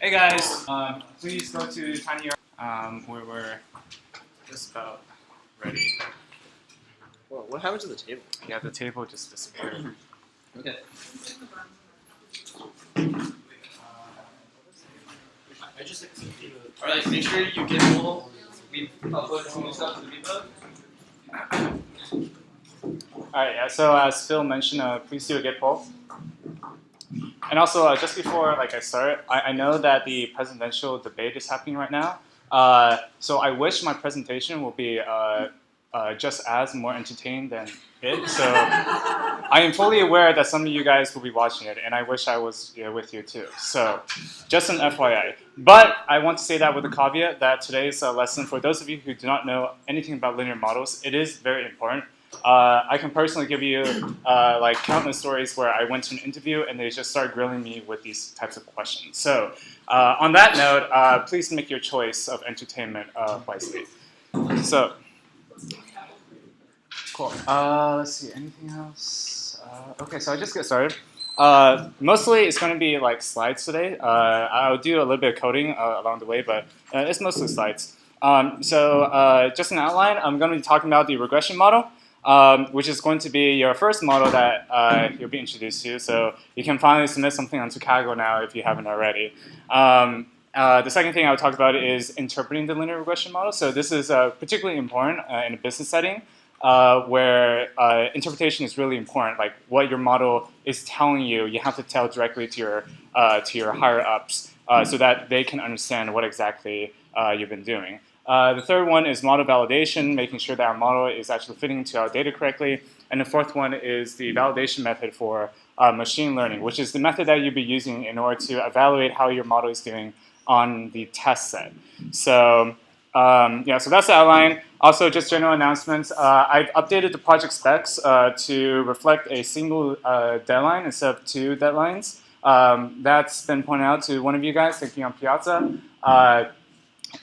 Hey guys, please go to Tiny we're just about ready. Well, what happened to the table? Yeah, the table just disappeared. Okay. I just Alright, make sure you get all. We upload some new stuff to the repo. Alright, yeah, so as Phil mentioned, please do a git pull. And also, just before I start, I know that the presidential debate is happening right now. So I wish my presentation will be just as more entertaining than it. So I am fully aware that some of you guys will be watching it, and I wish I was with you too. So just an FYI. But I want to say that with a caveat that today's lesson, for those of you who do not know anything about linear models, it is very important. I can personally give you countless stories where I went to an interview and they just started grilling me with these types of questions. So on that note, please make your choice of entertainment wisely. So cool. Let's see, anything else? Okay, so I'll just get started. Mostly it's going to be slides today. I'll do a little bit of coding along the way, but it's mostly slides. So just an outline, I'm going to be talking about the regression model. Which is going to be your first model that you'll be introduced to. So you can finally submit something onto Kaggle now if you haven't already. The second thing I'll talk about is interpreting the linear regression model. So this is particularly important in a business setting where interpretation is really important. Like what your model is telling you, you have to tell directly to your higher ups so that they can understand what exactly you've been doing. The third one is model validation, making sure that our model is actually fitting to our data correctly. And the fourth one is the validation method for machine learning, which is the method that you'll be using in order to evaluate how your model is doing on the test set. So so that's the outline. Also, just general announcements. I've updated the project specs to reflect a single deadline instead of two deadlines. That's been pointed out to one of you guys, thank you on Piazza.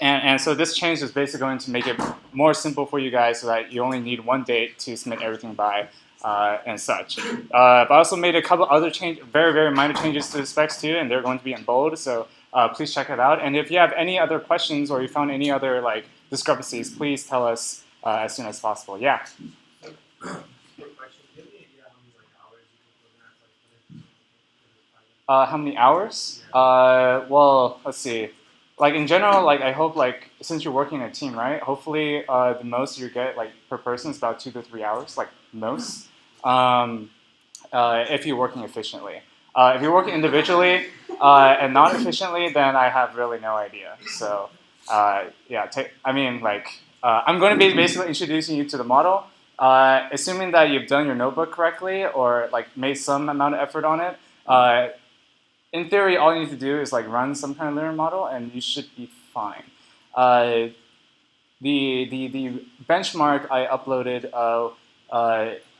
And so this change is basically going to make it more simple for you guys so that you only need one date to submit everything by and such. But I also made a couple other very, very minor changes to the specs too, and they're going to be in bold, so please check it out. And if you have any other questions or you found any other discrepancies, please tell us as soon as possible. Yeah? How many hours? Well, let's see. In general, I hope since you're working in a team, right? Hopefully, the most you get per person is about 2 to 3 hours, most. If you're working efficiently. If you're working individually and not efficiently, then I have really no idea. So yeah, I'm going to be basically introducing you to the model, assuming that you've done your notebook correctly or made some amount of effort on it. In theory, all you need to do is run some kind of linear model, and you should be fine. The benchmark I uploaded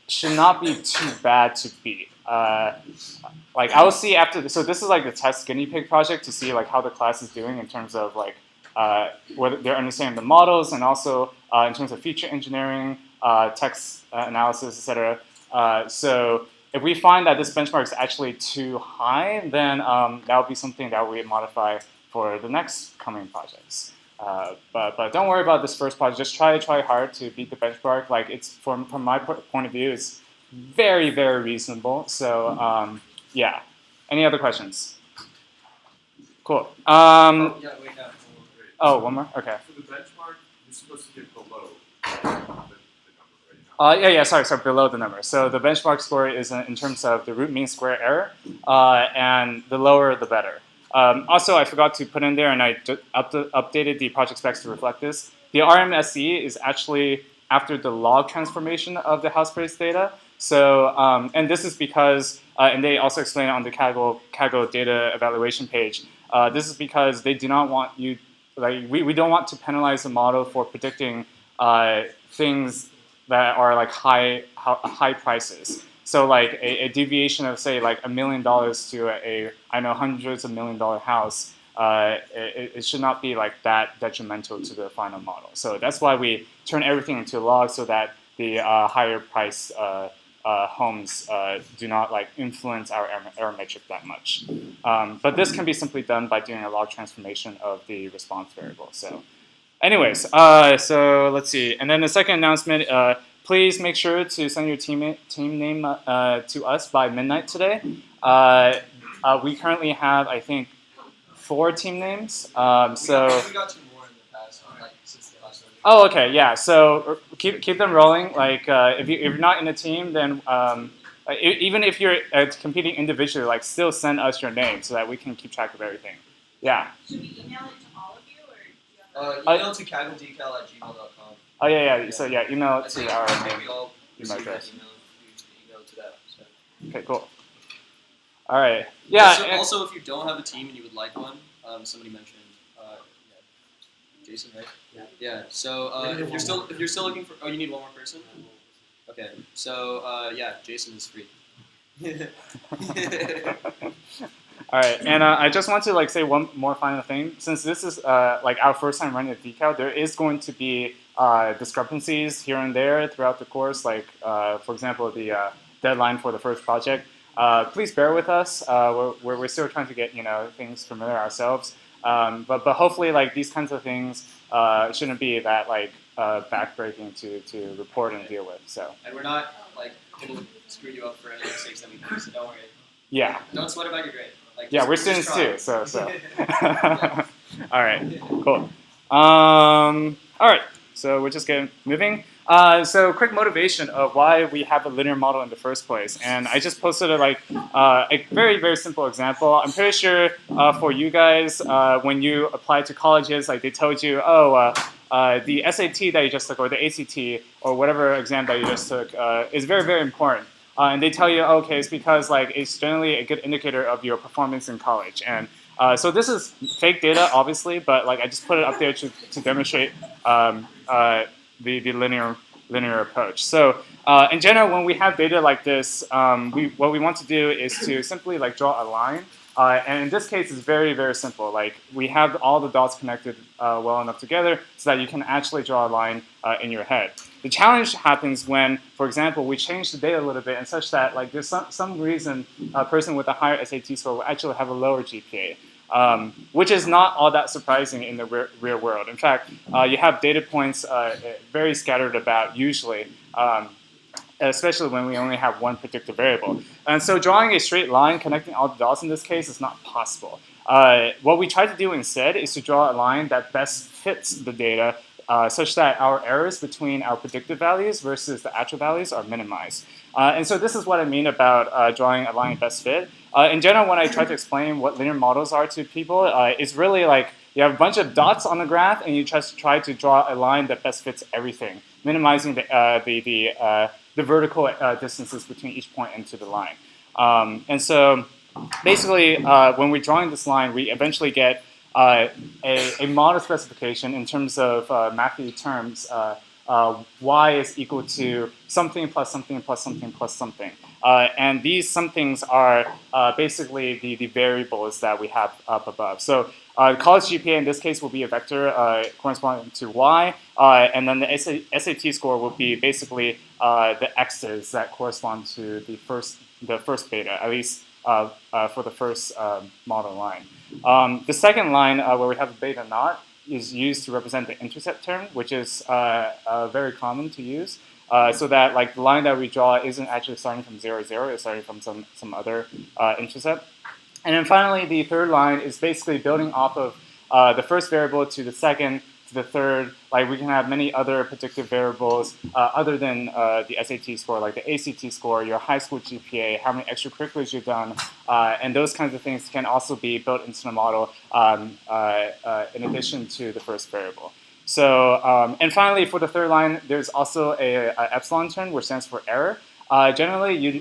should not be too bad to beat. I will see after this. So this is the test guinea pig project to see how the class is doing in terms of whether they're understanding the models and also in terms of feature engineering, text analysis, etc. So if we find that this benchmark is actually too high, then that would be something that we modify for the next coming projects. But don't worry about this first project. Just try hard to beat the benchmark. It's from my point of view, it's very, very reasonable. So yeah. Any other questions? Cool. Yeah, wait, no. Oh, one more. Okay. So the benchmark is supposed to get below. Yeah, sorry, below the number. So the benchmark score is in terms of the root mean square error, and the lower the better. Also, I forgot to put in there, and I updated the project specs to reflect this. The RMSE is actually after the log transformation of the house price data. So, and this is because, and they also explain it on the Kaggle data evaluation page. This is because they do not want you, we don't want to penalize the model for predicting things that are high prices. So a deviation of say $1 million to a hundreds of $1 million house, it should not be that detrimental to the final model. So that's why we turn everything into log so that the higher price homes do not like influence our error metric that much. But this can be simply done by doing a log transformation of the response variable. So anyways, so let's see. And then the second announcement, please make sure to send your team name to us by midnight today. We currently have, I think, 4 team names. We got 2 more in the past, like since the last one. Oh, okay, yeah. So keep them rolling. Like if you're not in a team, then even if you're competing individually, like still send us your name so that we can keep track of everything. Yeah. Should we email it to all of you, or do you have Email to kaggledecal@gmail.com. Oh yeah. So yeah, email I to think our maybe main I'll email receive that address. email to that. So. Okay, cool. All right. Yeah. Also, if you don't have a team and you would like one, somebody mentioned Jason, right? Yeah. So if you're still looking for, you need one more person. Okay. So Jason is free. All right, and I just want to like say one more final thing. Since this is like our first time running a decal, there is going to be discrepancies here and there throughout the course. Like for example, the deadline for the first project. Please bear with us. We're still trying to get things familiar ourselves. But hopefully like these kinds of things shouldn't be that like backbreaking to report and deal with. So. And we're not like going to screw you up for any mistakes that we make. So don't worry. Yeah. Don't sweat about your grade. Like, yeah, we're just students try. too, so. All right, cool. All right, so we're just getting moving. So quick motivation of why we have a linear model in the first place. And I just posted a very, very simple example. I'm pretty sure for you guys, when you apply to colleges, like they told you, the SAT that you just took or the ACT or whatever exam that you just took is very, very important. And they tell you, okay, it's because like it's generally a good indicator of your performance in college. And so this is fake data, obviously, but like I just put it up there to demonstrate the linear approach. So in general, when we have data like this, what we want to do is to simply like draw a line. And in this case, it's very, very simple. Like we have all the dots connected well enough together so that you can actually draw a line in your head. The challenge happens when, for example, we change the data a little bit and such that like there's some reason a person with a higher SAT score will actually have a lower GPA, which is not all that surprising in the real world. In fact, you have data points very scattered about usually, especially when we only have one predictive variable. And so drawing a straight line connecting all the dots in this case is not possible. What we try to do instead is to draw a line that best fits the data such that our errors between our predictive values versus the actual values are minimized. And so this is what I mean about drawing a line best fit. In general, when I try to explain what linear models are to people, it's really like you have a bunch of dots on the graph and you just try to draw a line that best fits everything, minimizing the vertical distances between each point into the line. And so basically, when we're drawing this line, we eventually get a model specification in terms of mathy terms. Y is equal to something plus something plus something plus something. And these somethings are basically the variables that we have up above. So college GPA in this case will be a vector corresponding to Y, and then the SAT score will be basically the x's that correspond to the first beta, at least for the first model line. The second line, where we have a beta naught, is used to represent the intercept term, which is very common to use, so that like the line that we draw isn't actually starting from 0, 0, it's starting from some other intercept. And then finally, the third line is basically building off of the first variable to the second, to the third. Like we can have many other predictive variables other than the SAT score, like the ACT score, your high school GPA, how many extracurriculars you've done, and those kinds of things can also be built into the model in addition to the first variable. So, and finally, for the third line, there's also a epsilon term, which stands for error. Generally,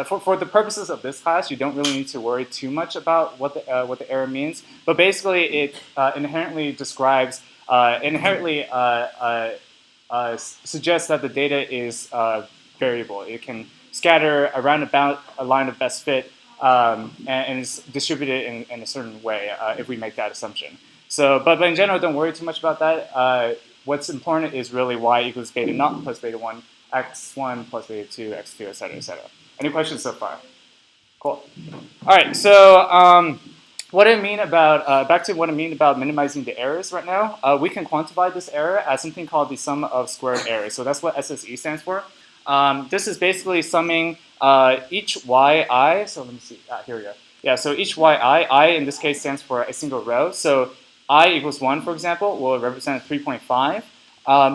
for the purposes of this class, you don't really need to worry too much about what the error means. But basically, it inherently describes, suggests that the data is variable. It can scatter around about a line of best fit and is distributed in a certain way if we make that assumption. So, but in general, don't worry too much about that. What's important is really y equals beta naught plus beta 1 x1 plus beta 2, x2, et cetera, et cetera. Any questions so far? Cool. All right, so what I mean about, back to what I mean about minimizing the errors right now, we can quantify this error as something called the sum of squared errors. So that's what SSE stands for. This is basically summing each yi, so let me see, here we go. Yeah, so each yi, I in this case stands for a single row. So I equals 1, for example, will represent 3.5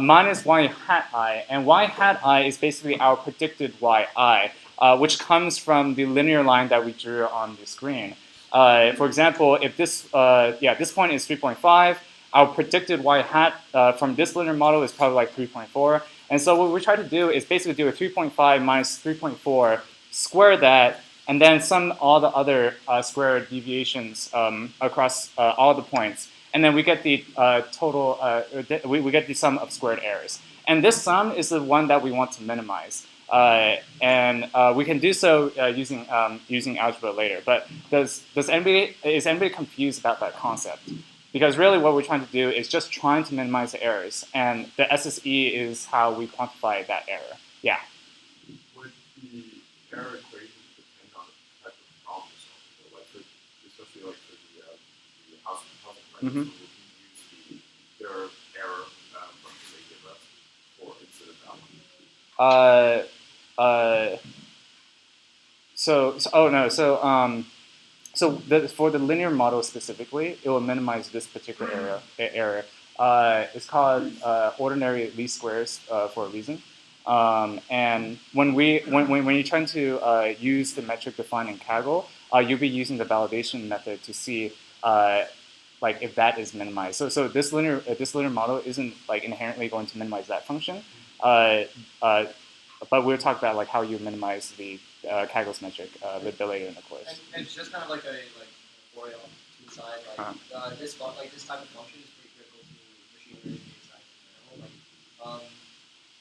minus y hat I. And y hat I is basically our predicted yi, which comes from the linear line that we drew on the screen. For example, if this, this point is 3.5, our predicted y hat from this linear model is probably like 3.4. And so what we try to do is basically do a 3.5 minus 3.4, square that, and then sum all the other square deviations across all the points. And then we get the total, we get the sum of squared errors. And this sum is the one that we want to minimize. And we can do so using algebra later. But is anybody confused about that concept? Because really what we're trying to do is just trying to minimize the errors. And the SSE is how we quantify that error. Yeah? Would the error equation depend on the type of problem solving? Like especially like for the housing right? Mm-hmm. So would you use their error function they give us or instead of that one? For the linear model specifically, it will minimize this particular error. It's called ordinary least squares for a reason. And when you're trying to use the metric defined in Kaggle, you'll be using the validation method to see like if that is minimized. So this linear model isn't like inherently going to minimize that function. But we'll talk about like how you minimize the Kaggle's metric a bit later in the course. And it's just kind of like a tutorial to the side. Like this type of function is pretty critical to machine learning data science in general. Like,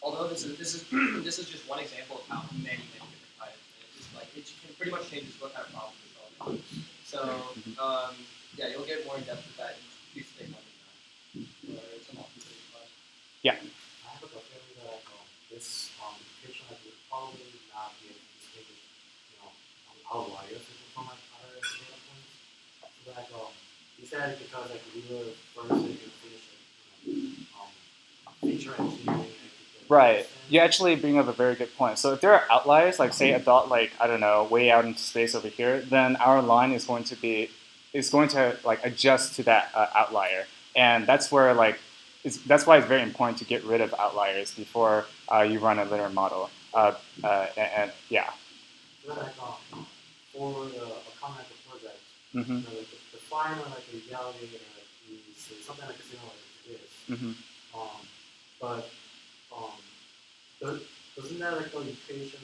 although this is this is just one example of how many different types. And it's just like it can pretty much changes what kind of problem you're solving. So yeah, you'll get more in depth with that. You should take one in or some opportunity class. Yeah. I have a feeling that this equation would probably not be able to distinguish, outliers from like other data points. So like, is that because like we were first to finish feature engineering? Right. You actually bring up a very good point. So if there are outliers, like say a dot, like I don't know, way out into space over here, then our line is going to like adjust to that outlier, and that's where like. That's why it's very important to get rid of outliers before you run a linear model. And yeah. So like, for the comment project, Mm-hmm. the final like reality is something like similar to this. Mm-hmm. But doesn't that like the equation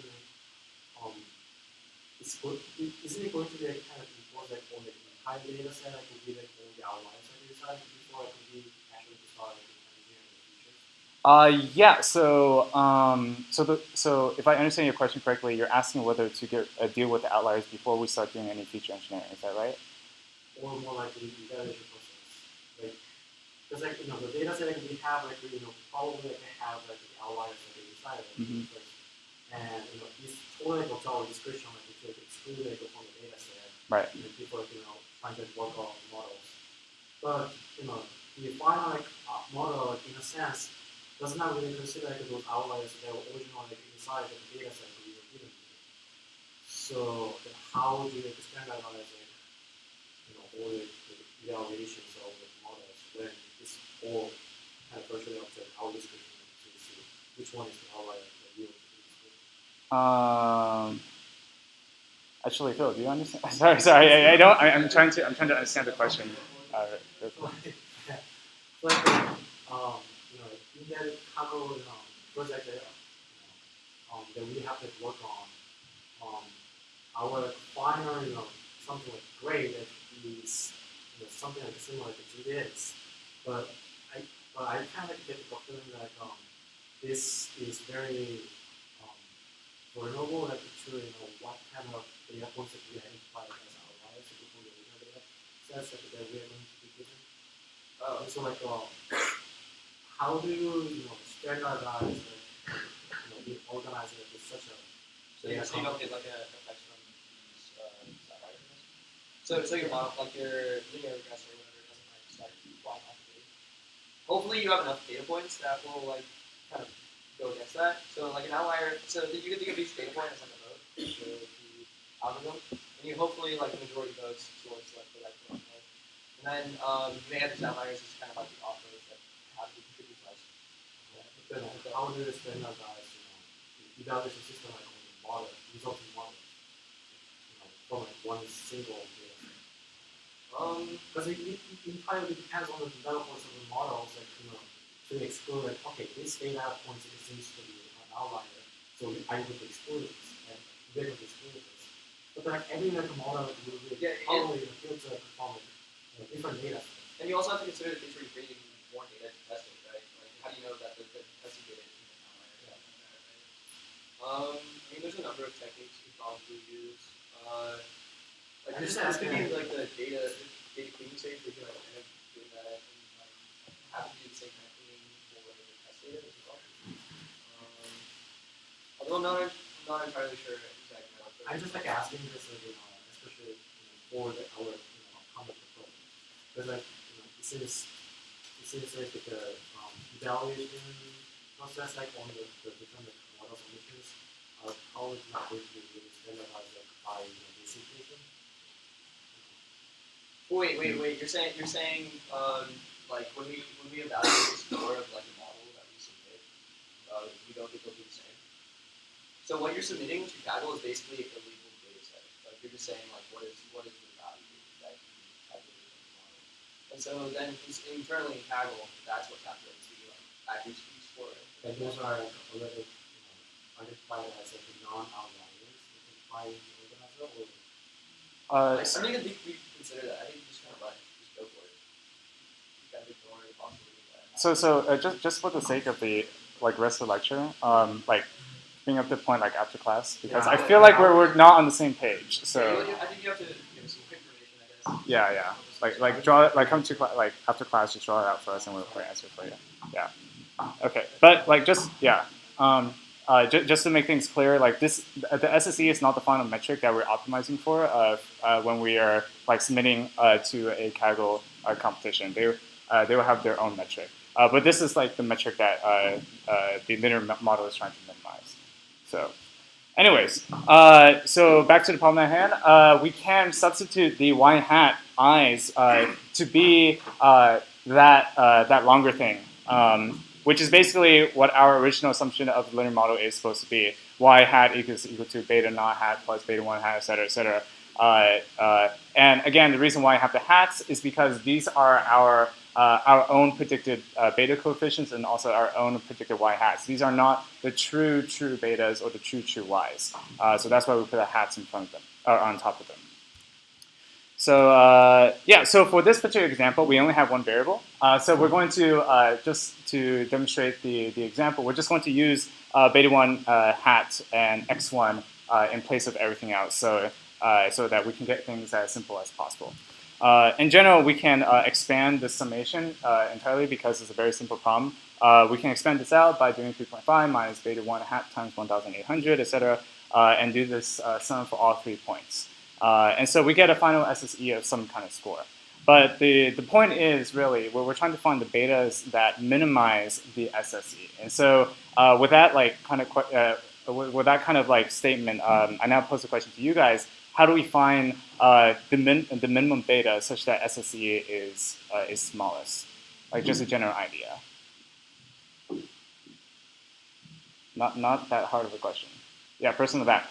isn't it going to be like kind of imposed like on the entire data set, like would be like all the outliers on the side before it could be actually to start like engineering the features? Yeah. So if I understand your question correctly, you're asking whether to deal with the outliers before we start doing any feature engineering. Is that right? Or more like the evaluation process, like because like the data set like, we have like probably like they have like the outliers that they decided first, and it's totally like our discretion like to exclude like from the data set, right? And people like trying to work on models, but the final like model like, in a sense does not really consider like those outliers that were originally like inside the data set that we were given. So how do you standardize like all the evaluations of the models when it's all kind of virtually up to our description to see which one is the outlier that you Actually, Phil, do you understand? Sorry, I don't. I'm trying to understand the question. Like, in that Kaggle project that we have to work on, our final something like grade that is something like similar to this, but I kind of get the feeling that this is very vulnerable, like to what kind of data points that we identify as outliers before the data sets that we are going to be given. So like how do you standardize the organize it with such a So you don't get like an effect from these outliers. So your model, like your linear regressor or whatever, doesn't like start flying off the data. Hopefully you have enough data points that will like kind of go against that. So like an outlier, so you can think of each data point as like a vote for the algorithm, and you hopefully like the majority votes towards like the right one. Right? And then you may have these outliers as kind of like the off votes that have to contribute less. Then how would you standardize, evaluation system like on the model, resulting model, from like one single data set? Because it entirely depends on the developers of the models, like to exclude like, okay, this data point seems to be an outlier, so I would exclude this, and they would exclude this. But like every like model will probably in the future perform different data sets. And you also have to consider the case where you're creating more data to test it, right? Like how do you know that the testing data is an outlier? I mean, there's a number of techniques you can probably use. Like this could be like the data cleaning stage where you like end up doing that and like have to do the same kind of cleaning for the test data as well. Although I'm not entirely sure exactly how. I'm just like asking this, like, especially for our conduct approach, because like it seems like the evaluation process like on the different model solutions are probably not going to be really standardized like by basic situation. Wait. You're saying like when we evaluate the score of like a model that we submit, we don't think they'll be the same. So what you're submitting to Kaggle is basically a legal data set. Like you're just saying like what is the value that you calculated from the model. And so then internally in Kaggle, that's what calculates the accuracy score. And those are like already identified as like non-outliers by the organizer, or I don't even think we consider that. I think you just kind of just go for it. You kind of ignore the possibility of that. Just for the sake of the like rest of the lecture, like bring up the point like after class because I feel like we're not on the same page. So I think you have to give some information, I guess. yeah. Like draw like come to like after class, just draw it out for us and we'll answer for you. Yeah. Okay, but like just just to make things clear, like the SSE is not the final metric that we're optimizing for when we are like submitting to a Kaggle competition. They will have their own metric, but this is like the metric that the linear model is trying to minimize. So, anyways, so back to the problem at hand. We can substitute the y hat i's to be that longer thing. Which is basically what our original assumption of the linear model is supposed to be. Y hat equal to beta naught hat plus beta 1 hat, et cetera, et cetera. And again, the reason why I have the hats is because these are our own predicted beta coefficients and also our own predicted y hats. These are not the true betas or the true y's. So that's why we put the hats in front of them, or on top of them. So so for this particular example, we only have one variable. So we're going to, just to demonstrate the example, we're just going to use beta 1 hat and x1 in place of everything else so that we can get things as simple as possible. In general, we can expand the summation entirely because it's a very simple problem. We can expand this out by doing 3.5 minus beta 1 hat times 1,800, etc., and do this sum for all 3 points. And so we get a final SSE of some kind of score. But the point is really we're trying to find the betas that minimize the SSE. And so with that kind of like statement, I now pose a question to you guys: how do we find the minimum beta such that SSE is smallest? Like just a general idea. Not that hard of a question. Yeah, person in the back.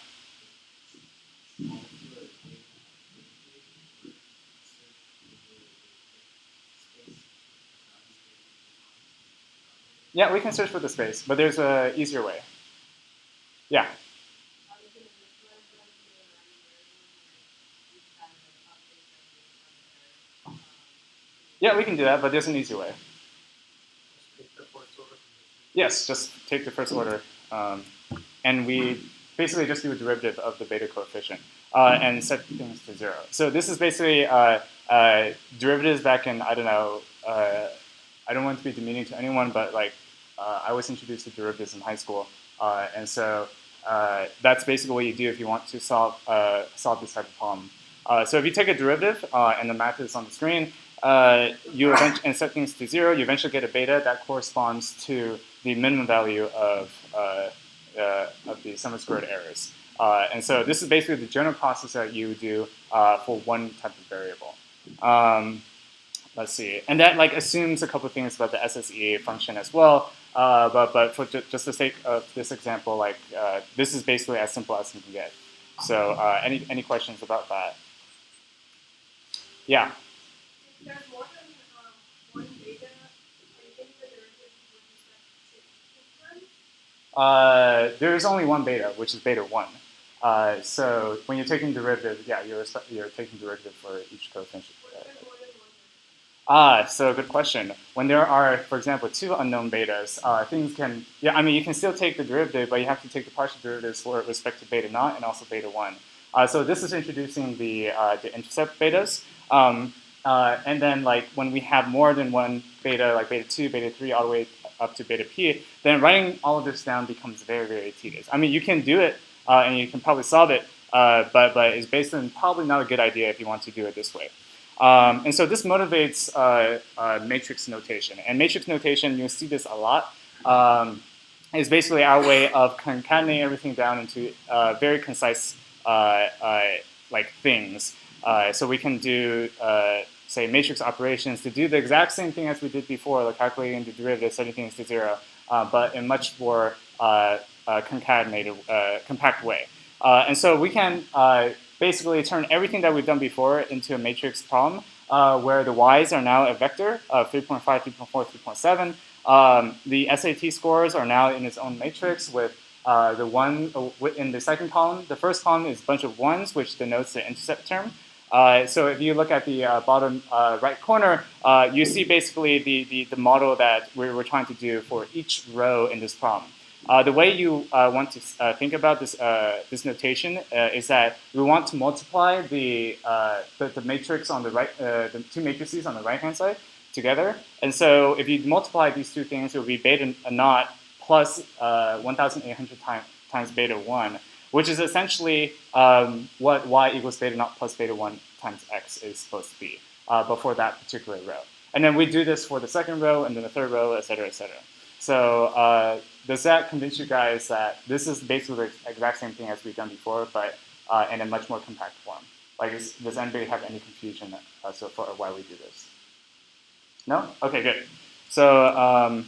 Yeah, we can search for the space, but there's an easier way. Yeah. Yeah, we can do that, but there's an easy way. Yes, just take the first order. And we basically just do a derivative of the beta coefficient and set things to 0. So this is basically derivatives back in, I don't know, I don't want to be demeaning to anyone, but like I was introduced to derivatives in high school. And so that's basically what you do if you want to solve this type of problem. So if you take a derivative and the math is on the screen, you eventually and set things to 0, you eventually get a beta that corresponds to the minimum value of the sum of squared errors. And so this is basically the general process that you do for one type of variable. Let's see, and that like assumes a couple of things about the SSE function as well. But for just the sake of this example, like this is basically as simple as you can get. So any questions about that? Yeah. If there's more than one beta, are you getting the derivative with respect to each one? There is only one beta, which is beta 1. So when you're taking derivative, yeah, you're taking derivative for each coefficient. What if there's more than one beta? So good question. When there are, for example, 2 unknown betas, things can, yeah, I mean, you can still take the derivative, but you have to take the partial derivatives for respect to beta naught and also beta 1. So this is introducing the intercept betas. And then like when we have more than one beta, like beta 2, beta 3, all the way up to beta p, then writing all of this down becomes very, very tedious. I mean, you can do it, and you can probably solve it, but it's basically probably not a good idea if you want to do it this way. And so this motivates matrix notation. And matrix notation, you'll see this a lot, is basically our way of concatenating everything down into very concise like things. So we can do, say, matrix operations to do the exact same thing as we did before, like calculating the derivative, setting things to 0, but in much more concatenated, compact way. And so we can basically turn everything that we've done before into a matrix problem where the y's are now a vector of 3.5, 3.4, 3.7. The SAT scores are now in its own matrix with the 1 in the second column. The first column is a bunch of 1s, which denotes the intercept term. So if you look at the bottom right corner, you see basically the model that we're trying to do for each row in this problem. The way you want to think about this notation is that we want to multiply the matrix on the right, the 2 matrices on the right-hand side together. And so if you multiply these 2 things, it will be beta naught plus 1,800 times beta 1, which is essentially what y equals beta naught plus beta 1 times x is supposed to be, but for that particular row. And then we do this for the second row, and then the third row, et cetera, et cetera. So does that convince you guys that this is basically the exact same thing as we've done before, but in a much more compact form? Like, does anybody have any confusion so far why we do this? No? Okay, good. So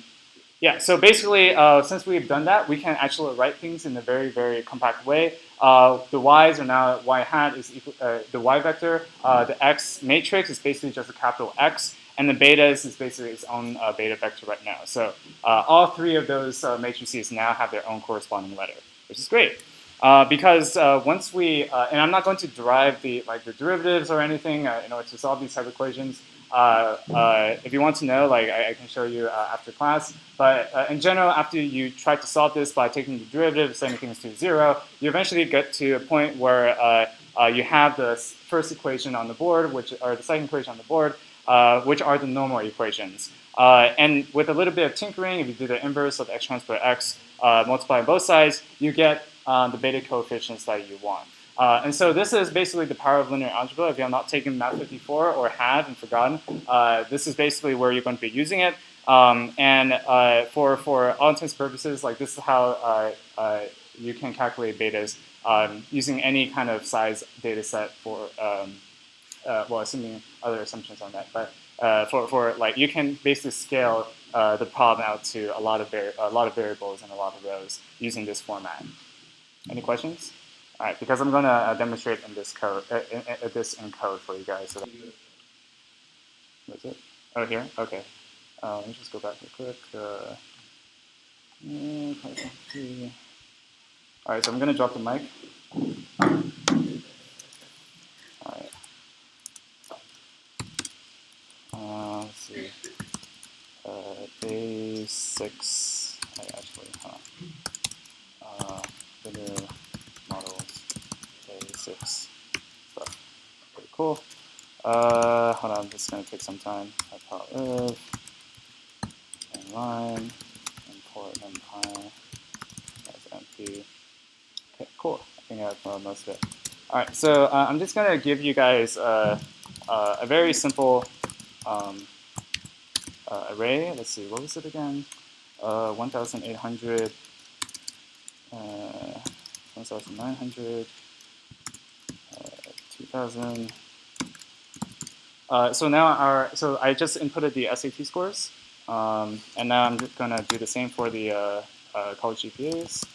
yeah, so basically, since we've done that, we can actually write things in a very, very compact way. The y's are now y hat is equal, the y vector. The x matrix is basically just a capital X, and the betas is basically its own beta vector right now. So all 3 of those matrices now have their own corresponding letter, which is great. Because once we, and I'm not going to derive the derivatives or anything in order to solve these type of equations. If you want to know, like I can show you after class. But in general, after you try to solve this by taking the derivative, setting things to 0, you eventually get to a point where you have the first equation on the board, or the second equation on the board, which are the normal equations. And with a little bit of tinkering, if you do the inverse of x transpose x, multiply both sides, you get the beta coefficients that you want. And so this is basically the power of linear algebra. If you have not taken Math 54 or have and forgotten, this is basically where you're going to be using it. And for all intents and purposes, like this is how you can calculate betas using any kind of size data set for, well, assuming other assumptions on that. But for like, you can basically scale the problem out to a lot of variables and a lot of rows using this format. Any questions? All right, because I'm going to demonstrate in this code, in code for you guys. So that's it. Oh, here. Okay. Let me just go back real quick. All right, so I'm going to drop the mic. All right. Let's see. Day 6. Actually, linear models, day 6 stuff. Pretty cool. Hold on, this is going to take some time. If and line import NumPy as Okay, cool. I think I have most of it. All right, so I'm just going to give you guys a very simple array. Let's see, what was it again? 1,800, 1,900, 2,000. So now so I just inputted the SAT scores, and now I'm just gonna do the same for the college GPAs.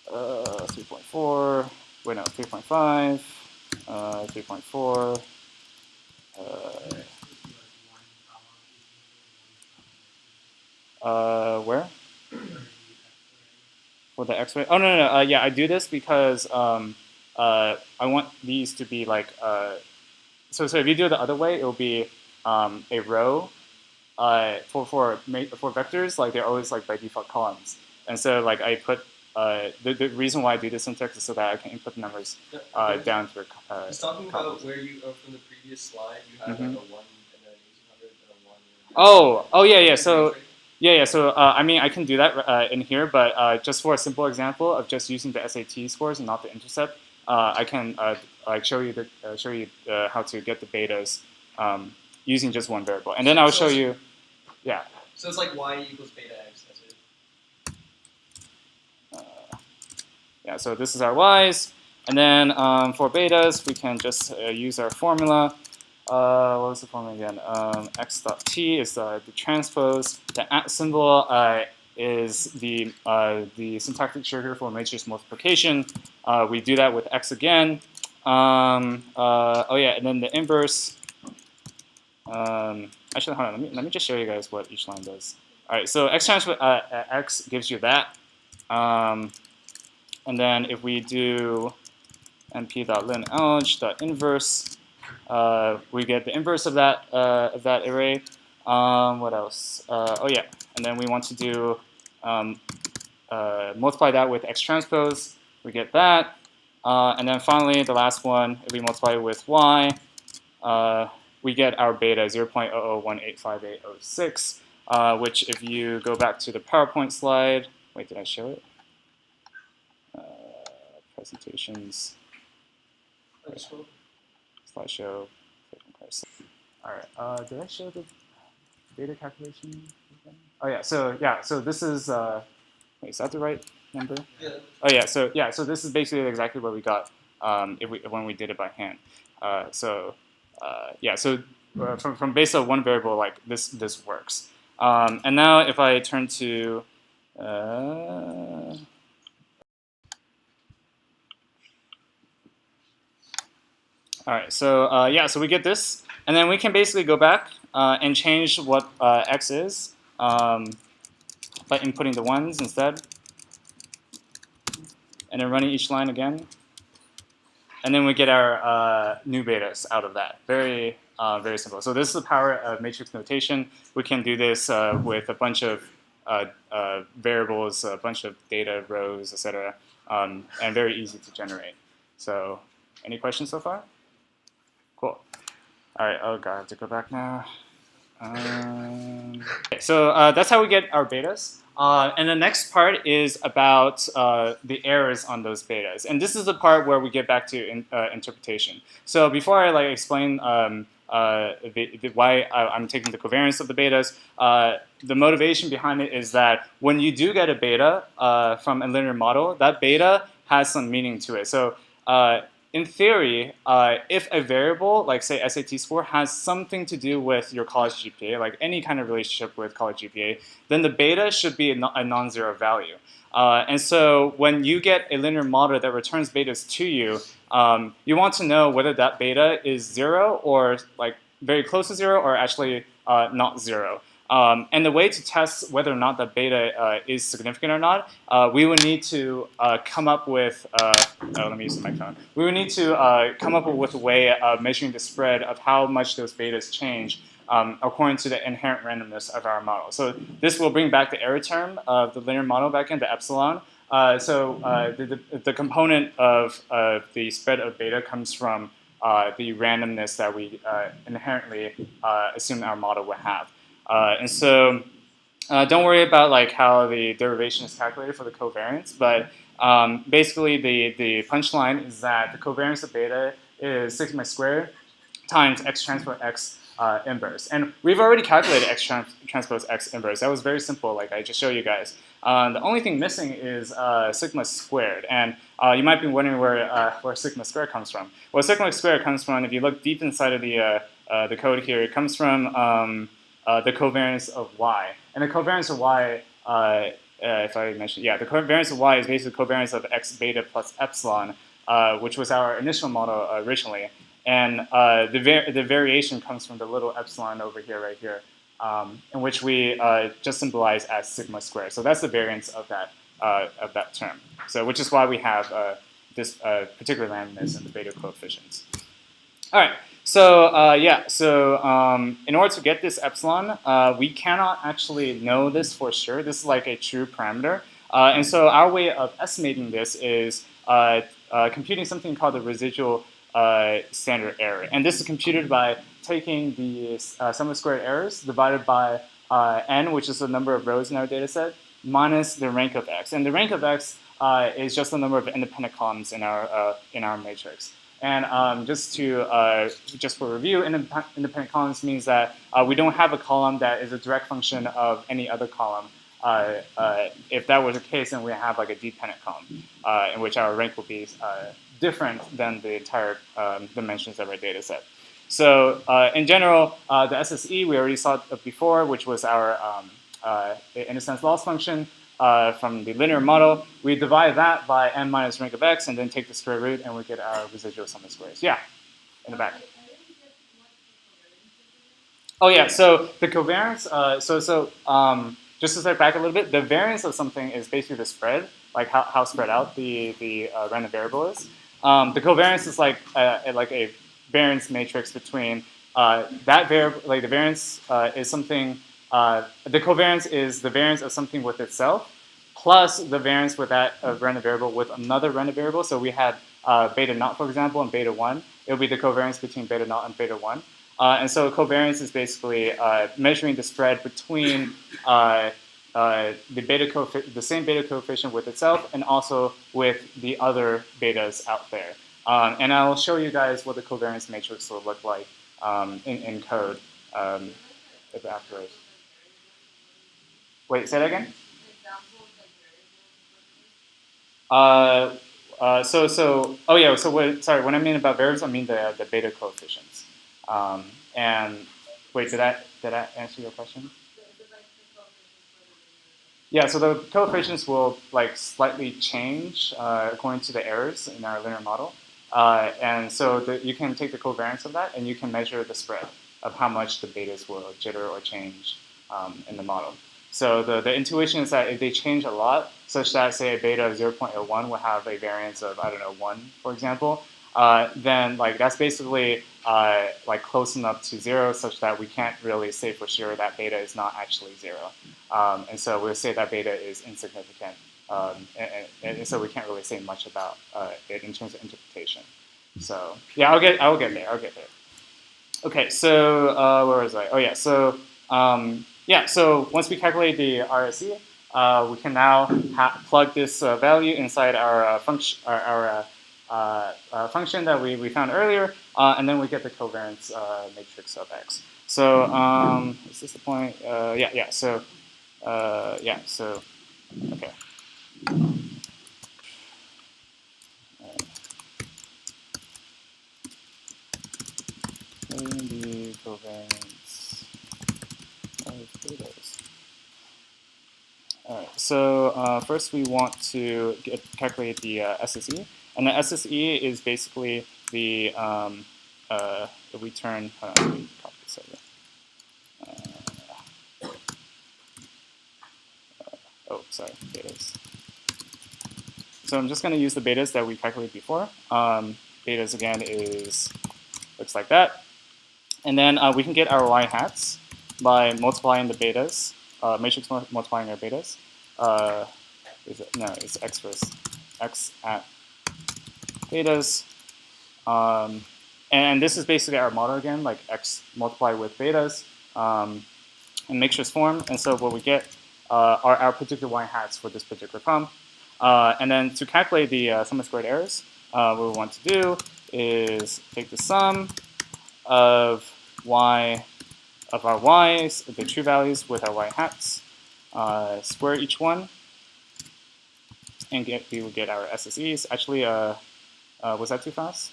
3.4. Wait, no, 3.5. 3.4. Where? For the X-ray? Oh no. Yeah, I do this because I want these to be like so if you do it the other way, it will be a row. For vectors, like they're always like by default columns, and so like I put the reason why I do this syntax is so that I can input the numbers down to Just talking columns. about where you from the previous slide, you had like a 1 and then 1800 and a 1. Oh yeah. So yeah. So I mean, I can do that in here, but just for a simple example of just using the SAT scores and not the intercept, I can like show you how to get the betas using just one variable, and then I'll show you. Yeah. So it's like y equals beta x. That's it. Yeah. So this is our y's, and then for betas, we can just use our formula. What was the formula again? X dot t is the transpose. The at symbol is the syntactic trigger for matrix multiplication. We do that with x again. Oh yeah, and then the inverse. Actually, hold on. Let me just show you guys what each line does. All right, so x transpose x gives you that. And then if we do np.linalg.inverse, we get the inverse of that array. What else? Oh yeah, and then we want to do multiply that with x transpose. We get that, and then finally the last one, if we multiply it with y, we get our beta 0.00185806, which if you go back to the PowerPoint slide, wait, did I show it? Presentations. Slideshow. All right. Did I show the data calculation again? Oh yeah. So this is. Wait, is that the right number? Yeah. Oh yeah. So this is basically exactly what we got when we did it by hand. Yeah. So from base of one variable, like this works. And now if I turn to all right, so yeah, so we get this, and then we can basically go back and change what x is by inputting the ones instead, and then running each line again, and then we get our new betas out of that. Very simple. So this is the power of matrix notation. We can do this with a bunch of variables, a bunch of data rows, etc., and very easy to generate. So, any questions so far? Cool. All right. Oh god, I have to go back now. Okay, so that's how we get our betas. And the next part is about the errors on those betas. And this is the part where we get back to interpretation. So before I explain why I'm taking the covariance of the betas, the motivation behind it is that when you do get a beta from a linear model, that beta has some meaning to it. So in theory, if a variable, like say SAT score, has something to do with your college GPA, like any kind of relationship with college GPA, then the beta should be a non-zero value. And so when you get a linear model that returns betas to you, you want to know whether that beta is 0 or like very close to 0 or actually not 0. And the way to test whether or not the beta is significant or not, we would need to come up with, let me use the microphone. We would need to come up with a way of measuring the spread of how much those betas change according to the inherent randomness of our model. So this will bring back the error term of the linear model back into epsilon. The component of the spread of beta comes from the randomness that we inherently assume our model will have. And so don't worry about like how the derivation is calculated for the covariance, but basically the punchline is that the covariance of beta is sigma squared times x transpose x inverse. And we've already calculated x transpose x inverse. That was very simple, like I just showed you guys. The only thing missing is sigma squared. And you might be wondering where sigma squared comes from. Well, sigma squared comes from, if you look deep inside of the code here, it comes from the covariance of y. And the covariance of y, if I mentioned, yeah, the covariance of y is basically the covariance of x beta plus epsilon, which was our initial model originally. And the variation comes from the little epsilon over here, right here, in which we just symbolize as sigma squared. So that's the variance of that term. So which is why we have this particular randomness in the beta coefficients. All right. So yeah. So in order to get this epsilon, we cannot actually know this for sure. This is like a true parameter. And so our way of estimating this is computing something called the residual standard error. And this is computed by taking the sum of squared errors divided by n, which is the number of rows in our data set, minus the rank of x. And the rank of x is just the number of independent columns in our matrix. And just for review, independent columns means that we don't have a column that is a direct function of any other column. If that was the case, then we have like a dependent column in which our rank will be different than the entire dimensions of our data set. So in general, the SSE we already saw before, which was our, in a sense, loss function from the linear model. We divide that by n minus rank of x, and then take the square root, and we get our residual sum of squares. Yeah, in the back. Oh yeah, so the covariance, just to step back a little bit, the variance of something is basically the spread, like how spread out the random variable is. The covariance is like a variance matrix between that variable, like the variance is something, the covariance is the variance of something with itself, plus the variance with that of random variable with another random variable. So we had beta naught, for example, and beta 1. It will be the covariance between beta naught and beta 1. And so covariance is basically measuring the spread between the same beta coefficient with itself and also with the other betas out there. And I'll show you guys what the covariance matrix will look like in code afterwards. Wait, say that again? Sorry, when I mean about variables, I mean the beta coefficients. And wait, did that answer your question? Yeah, so the coefficients will like slightly change according to the errors in our linear model. And so you can take the covariance of that and you can measure the spread of how much the betas will jitter or change in the model. So the intuition is that if they change a lot, such that say a beta of 0.01 will have a variance of, I don't know, 1, for example, then like that's basically like close enough to 0 such that we can't really say for sure that beta is not actually 0. And so we'll say that beta is insignificant. And so we can't really say much about it in terms of interpretation. So yeah, I'll get there. Okay, so where was I? Oh yeah, so so once we calculate the RSE, we can now plug this value inside our function, function that we found earlier, and then we get the covariance matrix of x. So is this the point? So okay. The covariance of betas. All right. So first we want to calculate the SSE, and the SSE is basically the return. Let me copy this over. Sorry, betas. So I'm just going to use the betas that we calculated before. Betas again looks like that. And then we can get our y hats by multiplying the betas, matrix multiplying our betas. It's x first. X at betas. And this is basically our model again, like x multiplied with betas. in matrix form. And so what we get are our predicted y hats for this particular problem. And then to calculate the sum of squared errors, what we want to do is take the sum of our y's, the true values with our y hats, square each one, and we will get our SSEs. Actually, was that too fast?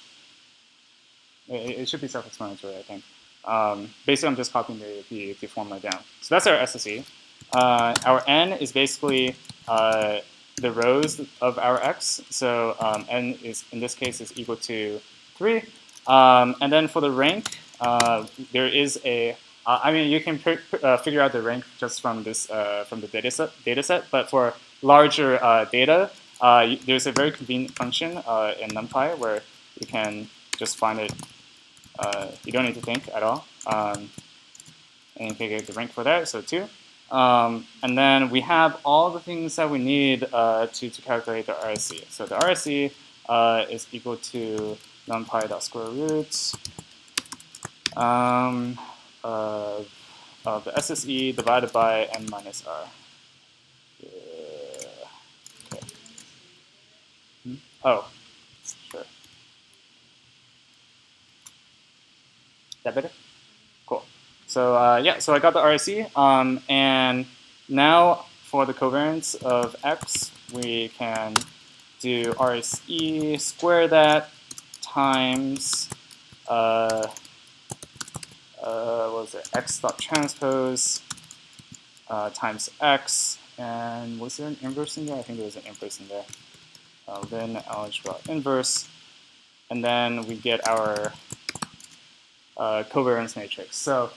It should be self-explanatory, I think. Basically, I'm just copying the formula down. So that's our SSE. Our n is basically the rows of our x. So n is, in this case, is equal to 3. And then for the rank, there is a I mean, you can figure out the rank just from this from the data set. But for larger data, there's a very convenient function in NumPy where you can just find it. You don't need to think at all, and you can get the rank for that. So 2. And then we have all the things that we need to calculate the RSE. So the RSE is equal to numpy.square root of the SSE divided by n minus r. Okay. Oh, sure. That better? Cool. So yeah, so I got the RSE, and now for the covariance of x, we can do RSE square that times what was it? X dot transpose times x, and was there an inverse in there? I think there was an inverse in there. Then algebra inverse, and then we get our covariance matrix. So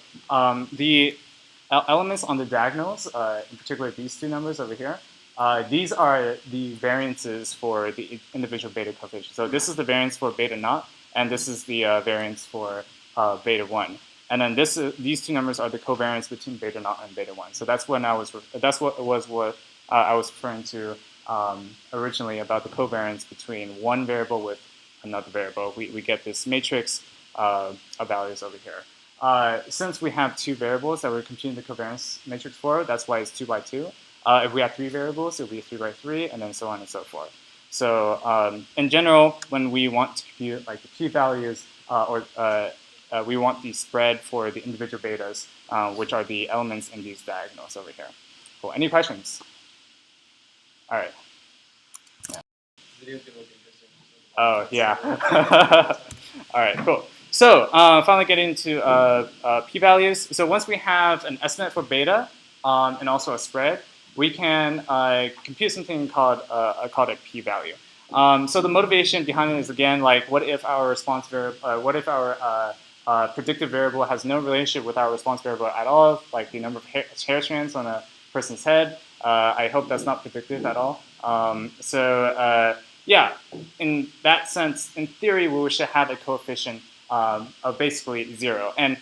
the elements on the diagonals, in particular these two numbers over here, these are the variances for the individual beta coefficients. So this is the variance for beta naught, and this is the variance for beta 1. And then these two numbers are the covariance between beta naught and beta 1. So that's what I was referring to originally about the covariance between one variable with another variable. We get this matrix of values over here. Since we have two variables that we're computing the covariance matrix for, that's why it's 2 by 2. If we have three variables, it would be 3 by 3, and then so on and so forth. So in general, when we want to compute like the p-values we want the spread for the individual betas, which are the elements in these diagonals over here. Cool. Any questions? All right. Yeah. Video's gonna look interesting. Oh, yeah. All right, cool. So finally getting into p-values. So once we have an estimate for beta and also a spread, we can compute something called a p-value. So the motivation behind it is, again, like, what if our response variable, what if our predictive variable has no relationship with our response variable at all, like the number of hair strands on a person's head? I hope that's not predictive at all. Yeah, in that sense, in theory, we should have a coefficient of basically 0. And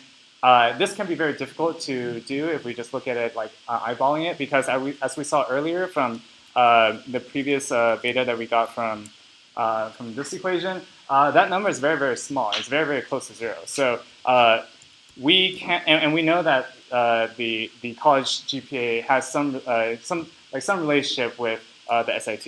this can be very difficult to do if we just look at it like eyeballing it, because as we saw earlier from the previous beta that we got from this equation, that number is very, very small. It's very, very close to 0. So we can, and we know that the college GPA has some relationship with the SAT,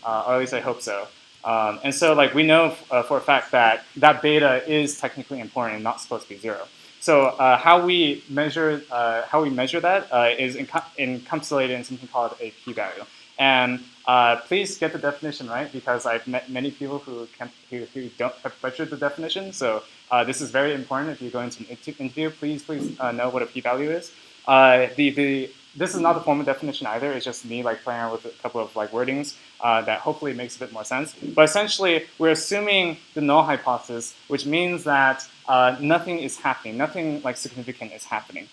or at least I hope so. And so like we know for a fact that beta is technically important and not supposed to be 0. So how we measure that is encapsulated in something called a p-value. And please get the definition right, because I've met many people who don't have butchered the definition. So this is very important. If you go into an interview, please know what a p-value is. This is not the formal definition either. It's just me like playing around with a couple of like wordings that hopefully makes a bit more sense. But essentially, we're assuming the null hypothesis, which means that nothing is happening, nothing like significant is happening.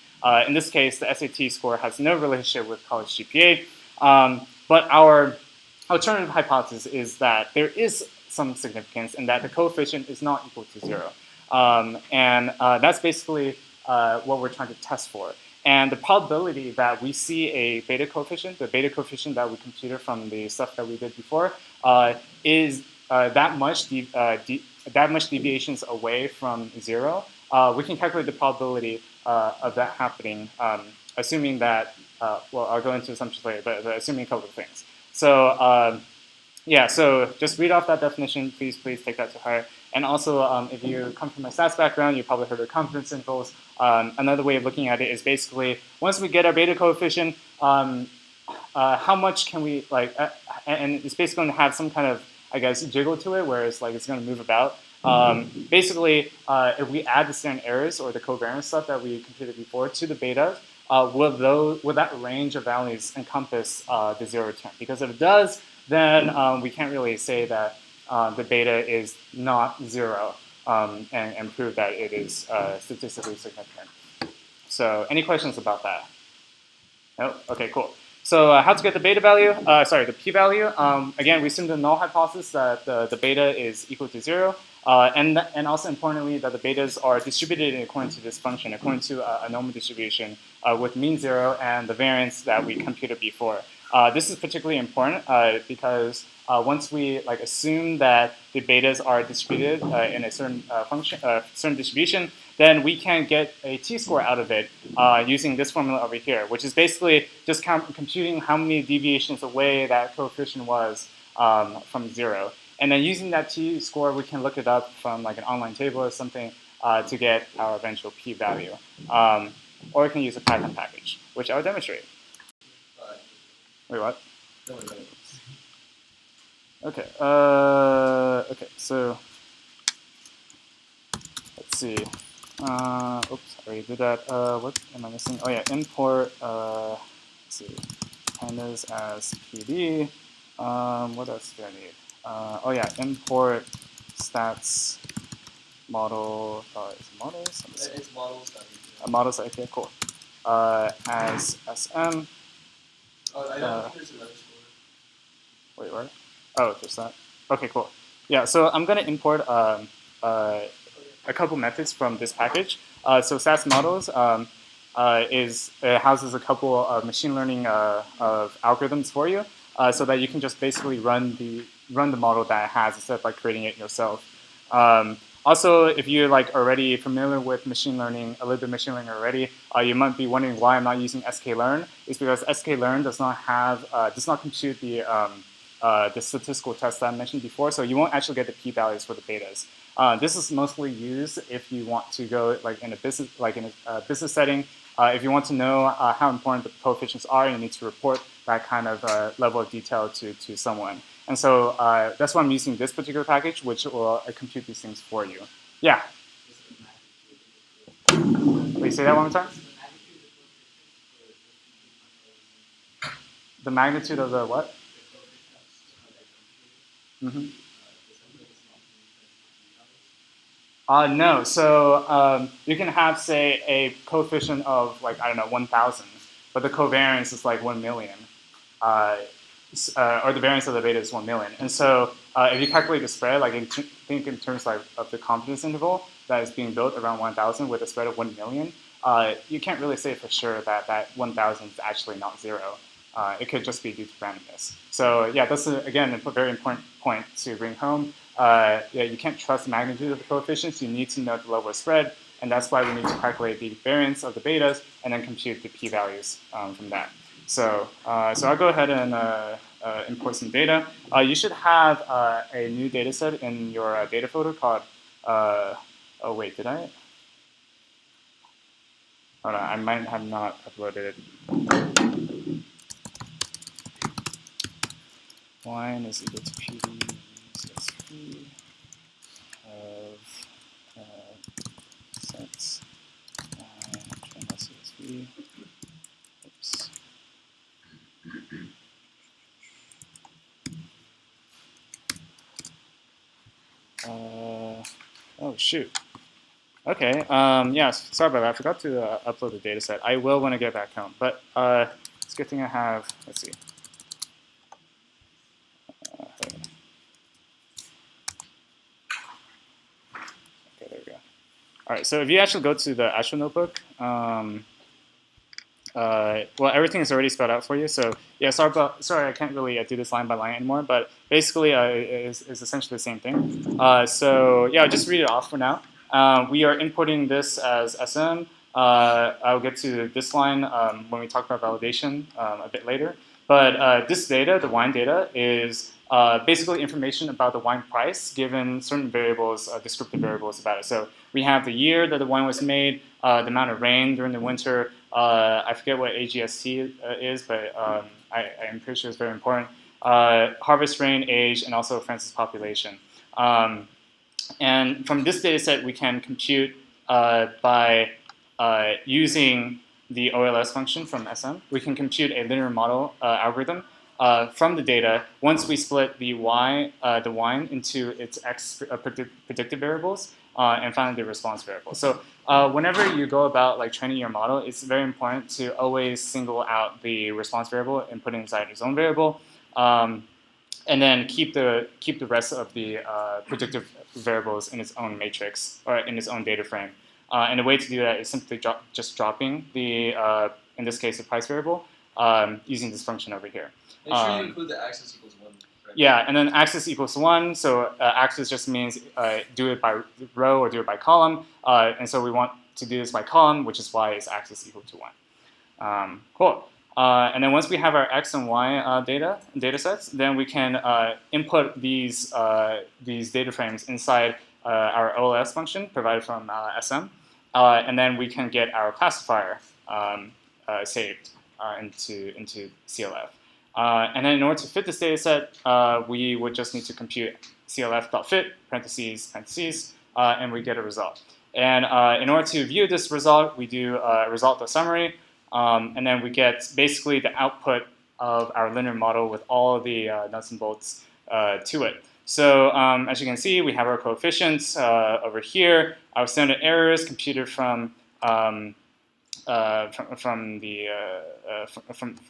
In this case, the SAT score has no relationship with college GPA. But our alternative hypothesis is that there is some significance and that the coefficient is not equal to 0. And that's basically what we're trying to test for. And the probability that we see a beta coefficient, the beta coefficient that we computed from the stuff that we did before, is that much deviations away from 0. We can calculate the probability of that happening, assuming that, well, I'll go into assumptions later, but assuming a couple of things. So yeah, so just read off that definition. Please take that to heart. And also, if you come from a stats background, you probably heard of confidence intervals. Another way of looking at it is basically, once we get our beta coefficient, how much can we, like, and it's basically going to have some kind of, I guess, jiggle to it, where it's like it's going to move about. Basically, if we add the standard errors or the covariance stuff that we computed before to the beta, will that range of values encompass the zero term? Because if it does, then we can't really say that the beta is not zero and prove that it is statistically significant. So any questions about that? No? Okay, cool. So how to get the beta value? Sorry, the p-value. Again, we assume the null hypothesis that the beta is equal to 0. And also importantly, that the betas are distributed according to this function, according to a normal distribution with mean 0 and the variance that we computed before. This is particularly important because once we assume that the betas are distributed in a certain function, certain distribution, then we can get a t-score out of it using this formula over here, which is basically just computing how many deviations away that coefficient was from 0. And then using that t-score, we can look it up from like an online table or something to get our eventual p-value. Or we can use a Python package, which I'll demonstrate. Wait, what? Okay. Okay. So let's see. Oops, I already did that. What am I missing? Oh yeah, import. Let's see. Pandas as PD. What else do I need? Oh yeah, import stats model. Is it models? It's models. Models. Okay, cool. As SM. Oh, I don't think there's another score. Wait, where? Oh, there's that. Okay, cool. Yeah, so I'm going to import a couple methods from this package. So SAS models houses a couple of machine learning of algorithms for you, so that you can just basically run the model that it has instead of creating it yourself. Also, if you're already familiar with machine learning, a little bit of machine learning already, you might be wondering why I'm not using sklearn. It's because sklearn does not compute the statistical test that I mentioned before, so you won't actually get the p-values for the betas. This is mostly used if you want to go in a business setting. If you want to know how important the coefficients are, you need to report that kind of level of detail to someone. And so that's why I'm using this particular package, which will compute these things for you. Yeah? Wait, say that one more time? The magnitude of the what? Mm-hmm. No, so you can have, say, a coefficient of 1,000, but the covariance is 1 million. Or the variance of the beta is 1 million. And so if you calculate the spread, think in terms of the confidence interval that is being built around 1,000 with a spread of 1 million, you can't really say for sure that 1,000 is actually not 0. It could just be due to randomness. So yeah, that's, again, a very important point to bring home. You can't trust the magnitude of the coefficients. You need to know the level of spread. And that's why we need to calculate the variance of the betas and then compute the p-values from that. So I'll go ahead and import some data. You should have a new data set in your data folder called, oh wait, did I? Hold on, I might have not uploaded it. Line is equal to PD CSV of sets CSV. Oops. Oh shoot. Okay. Yeah. Sorry about that. I forgot to upload the data set. I will when I get back home. But it's a good thing I have. Let's see. Okay, there we go. All right. So if you actually go to the actual notebook, well, everything is already spelled out for you. So yeah, sorry, I can't really do this line by line anymore. But basically, it's essentially the same thing. So yeah, I'll just read it off for now. We are importing this as SM. I'll get to this line when we talk about validation a bit later. But this data, the wine data, is basically information about the wine price given certain variables, descriptive variables about it. So we have the year that the wine was made, the amount of rain during the winter. I forget what AGST is, but I'm pretty sure it's very important. Harvest rain, age, and also France's population. And from this data set, we can compute by using the OLS function from SM. We can compute a linear model algorithm from the data once we split the wine into its x predictive variables and finally the response variable. So whenever you go about like training your model, it's very important to always single out the response variable and put it inside its own variable. And then keep the rest of the predictive variables in its own matrix or in its own data frame. And the way to do that is simply just dropping the, in this case, the price variable using this function over here. Make sure you include the axis equals 1. Right? Yeah, and then axis equals 1. So axis just means do it by row or do it by column. And so we want to do this by column, which is why it's axis equal to 1. Cool. And then once we have our x and y data sets, then we can input these data frames inside our OLS function provided from SM, and then we can get our classifier saved into CLF. And then in order to fit this data set, we would just need to compute CLF.fit parentheses, and we get a result. And in order to view this result, we do result.summary. And then we get basically the output of our linear model with all the nuts and bolts to it. So as you can see, we have our coefficients over here. Our standard errors computed from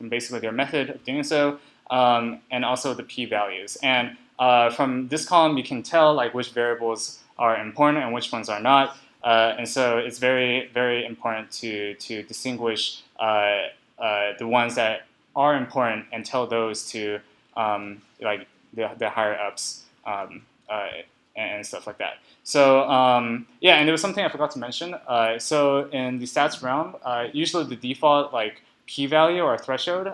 basically their method of doing so, and also the p-values. And from this column, you can tell like which variables are important and which ones are not. And so it's very, very important to distinguish the ones that are important and tell those to like the higher ups and stuff like that. So yeah, and there was something I forgot to mention. So in the stats realm, usually the default like p-value or threshold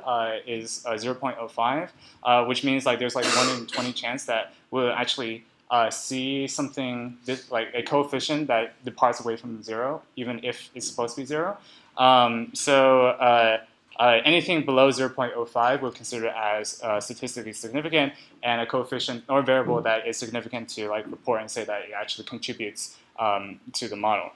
is 0.05, which means like there's like 1 in 20 chance that we'll actually see something like a coefficient that departs away from 0, even if it's supposed to be 0. Anything below 0.05 we'll consider as statistically significant, and a coefficient or variable that is significant to like report and say that it actually contributes to the model.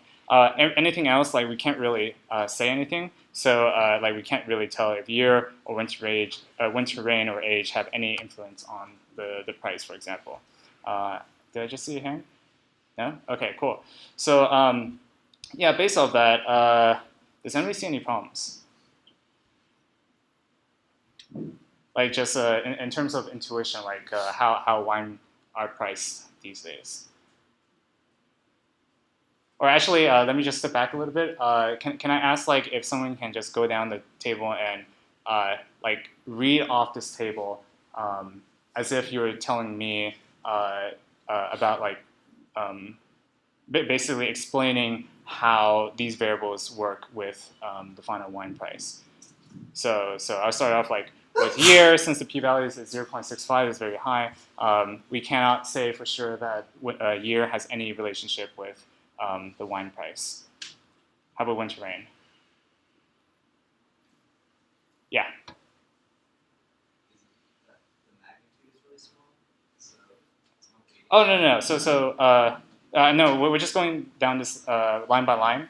Anything else, like we can't really say anything. So like we can't really tell if year or winter rain or age have any influence on the price, for example. Did I just see a hand? No? Okay, cool. So yeah, based off that, does anybody see any problems? Like just in terms of intuition, like how wine are priced these days? Or actually, let me just step back a little bit. Can I ask like if someone can just go down the table and like read off this table as if you were telling me about like basically explaining how these variables work with the final wine price. So I'll start off like with year, since the p-value is 0.65, is very high. We cannot say for sure that a year has any relationship with the wine price. How about winter rain? Yeah. Oh no. No, we're just going down this line by line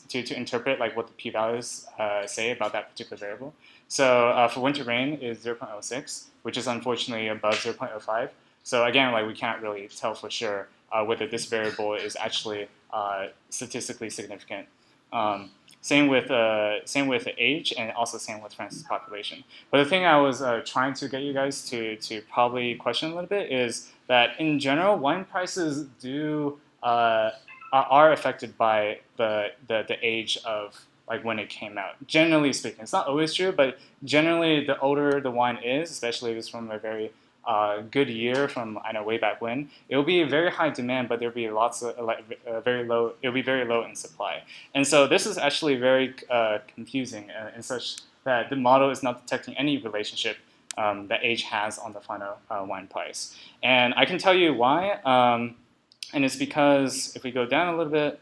to interpret like what the p-values say about that particular variable. So for winter rain is 0.06, which is unfortunately above 0.05. So again, like we can't really tell for sure whether this variable is actually statistically significant. Same with the age, and also same with France's population. But the thing I was trying to get you guys to probably question a little bit is that in general, wine prices are affected by the age of like when it came out. Generally speaking, it's not always true, but generally the older the wine is, especially if it's from a very good year from I know way back when, it will be very high demand, but there'll be lots of very low. It'll be very low in supply, and so this is actually very confusing in such that the model is not detecting any relationship that age has on the final wine price. And I can tell you why, and it's because if we go down a little bit,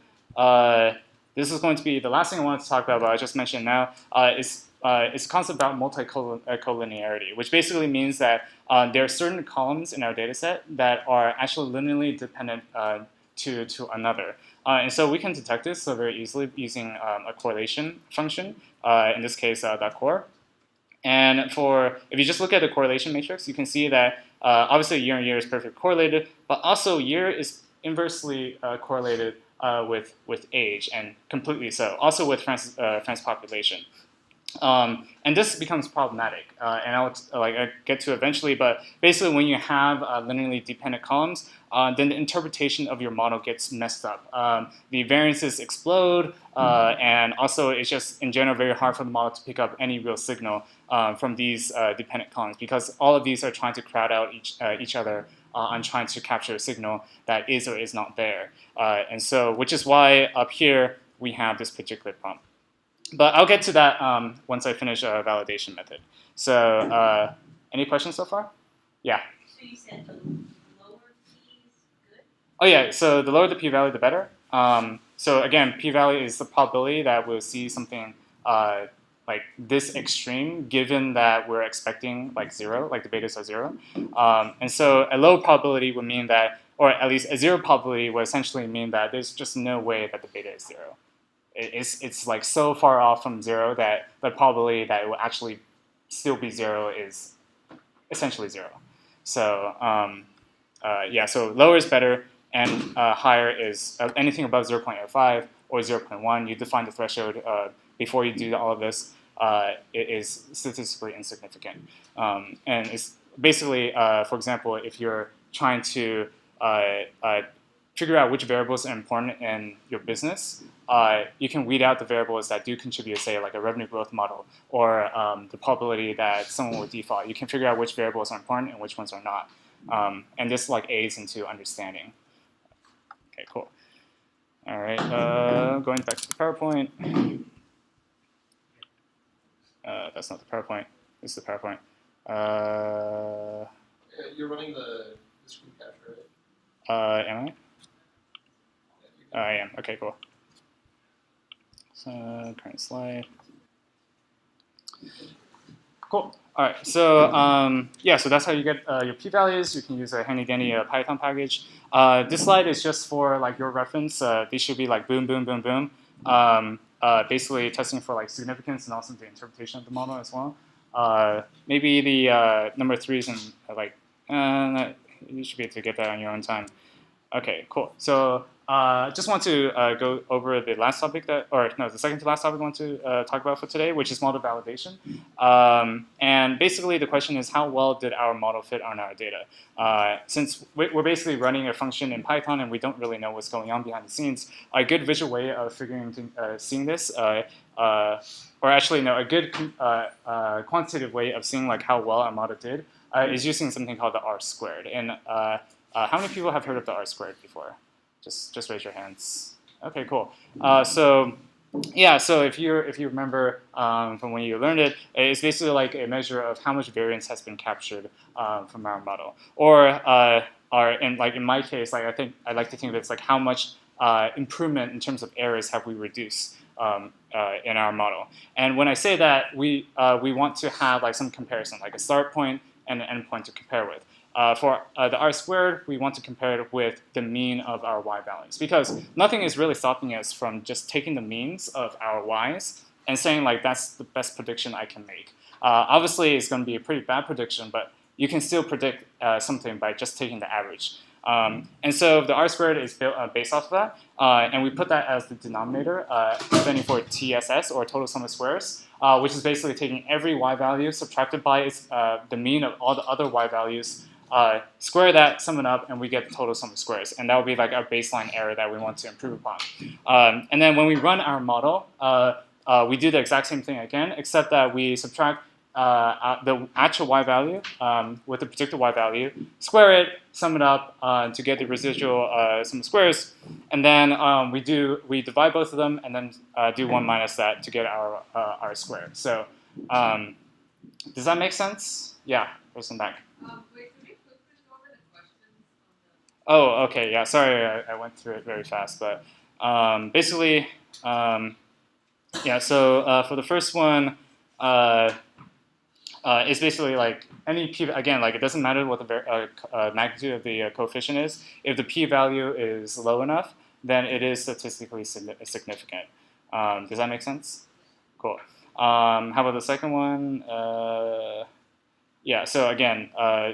this is going to be the last thing I wanted to talk about, but I just mentioned now, is it's a concept about multicollinearity, which basically means that there are certain columns in our data set that are actually linearly dependent to another. And so we can detect this very easily using a correlation function, in this case, .core. And if you just look at the correlation matrix, you can see that obviously year on year is perfectly correlated, but also year is inversely correlated with age, and completely so, also with France population. And this becomes problematic, and I'll get to eventually. But basically, when you have linearly dependent columns, then the interpretation of your model gets messed up. The variances explode, and also it's just in general very hard for the model to pick up any real signal from these dependent columns, because all of these are trying to crowd out each other on trying to capture a signal that is or is not there. And so, which is why up here we have this particular problem. But I'll get to that once I finish a validation method. So any questions so far? Yeah. So you said the lower p is good? Oh yeah, so the lower the p-value, the better. So again, p-value is the probability that we'll see something like this extreme, given that we're expecting like 0, like the betas are 0. And so a low probability would mean that, or at least a 0 probability would essentially mean that there's just no way that the beta is 0. It's like so far off from 0 that the probability that it will actually still be 0 is essentially 0. So yeah, so lower is better, and higher is anything above 0.05 or 0.1. You define the threshold before you do all of this. It is statistically insignificant, and it's basically, for example, if you're trying to figure out which variables are important in your business, you can weed out the variables that do contribute, say, like a revenue growth model, or the probability that someone will default. You can figure out which variables are important and which ones are not. And this like aids into understanding. Okay, cool. All right, going back to the PowerPoint. That's not the PowerPoint. This is the PowerPoint. You're running the screen capture, right? Am I? I am. Okay, cool. So current slide. Cool. All right. So yeah, so that's how you get your p-values. You can use a handy-dandy Python package. This slide is just for like your reference. These should be like boom, boom, boom, boom. Basically testing for like significance and also the interpretation of the model as well. Maybe the number 3 is in like you should be able to get that on your own time. Okay, cool. So just want to go over the last topic the second to last topic I want to talk about for today, which is model validation. And basically the question is, how well did our model fit on our data? Since we're basically running a function in Python and we don't really know what's going on behind the scenes, a good visual way of seeing this, or actually no, a good quantitative way of seeing like how well our model did is using something called the R-squared. And how many people have heard of the R-squared before? Just raise your hands. Okay, cool. So yeah, so if you remember from when you learned it, it's basically like a measure of how much variance has been captured from our model. Or in my case, like I like to think of it as like how much improvement in terms of errors have we reduced in our model. And when I say that, we want to have like some comparison, like a start point and an end point to compare with. For the R-squared, we want to compare it with the mean of our y values, because nothing is really stopping us from just taking the means of our y's and saying like that's the best prediction I can make. Obviously, it's going to be a pretty bad prediction, but you can still predict something by just taking the average. And so the R-squared is built based off of that, and we put that as the denominator, standing for TSS, or total sum of squares, which is basically taking every y value subtracted by the mean of all the other y values, square that, sum it up, and we get the total sum of squares. And that will be like our baseline error that we want to improve upon. And then when we run our model, we do the exact same thing again, except that we subtract the actual y value with the predicted y value, square it, sum it up to get the residual sum of squares, and then we divide both of them, and then do 1 minus that to get our r squared. So does that make sense? Yeah, person back. Wait, could you quickly go over the questions Oh, okay, yeah, sorry, I went through it very fast, but basically, yeah, so for the first one, it's basically like any p, again, like it doesn't matter what the magnitude of the coefficient is. If the p-value is low enough, then it is statistically significant. Does that make sense? Cool. How about the second one? Yeah, so again,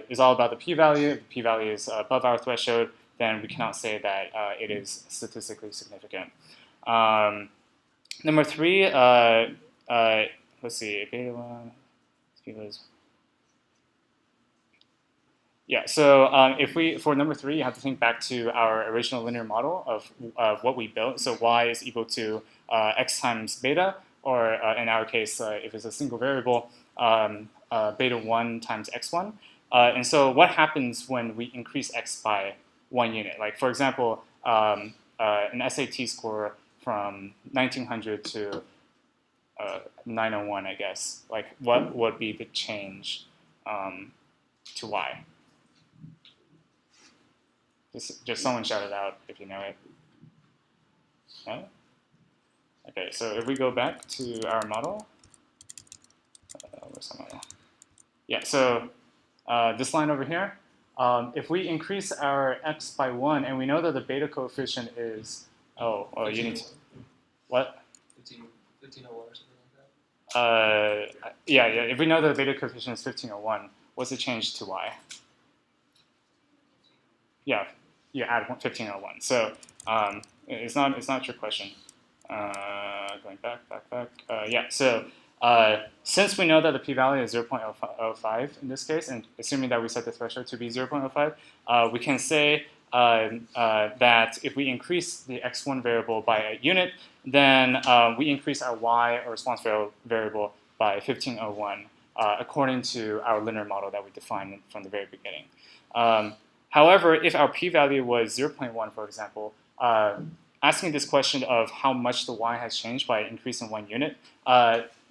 it's all about the p-value. If the p-value is above our threshold, then we cannot say that it is statistically significant. Number 3, let's see, beta 1, yeah, so if for number 3, you have to think back to our original linear model of what we built. So y is equal to x times beta, or in our case, if it's a single variable, beta 1 times x1. And so what happens when we increase x by 1 unit? Like, for example, an SAT score from 1900 to 901, I guess. Like, what would be the change to y? Just someone shout it out if you know it. No? Okay, so if we go back to our model, where's the model? Yeah, so this line over here, if we increase our x by 1, and we know that the beta coefficient is, you need to, what? 1501 or something like that? Yeah, if we know that the beta coefficient is 1501, what's the change to y? Yeah, you add 1501. So it's not a trick question. Going back. Yeah, so since we know that the p-value is 0.05 in this case, and assuming that we set the threshold to be 0.05, we can say that if we increase the x1 variable by a unit, then we increase our y, or response variable, by 1501, according to our linear model that we defined from the very beginning. However, if our p-value was 0.1, for example, asking this question of how much the y has changed by increasing 1 unit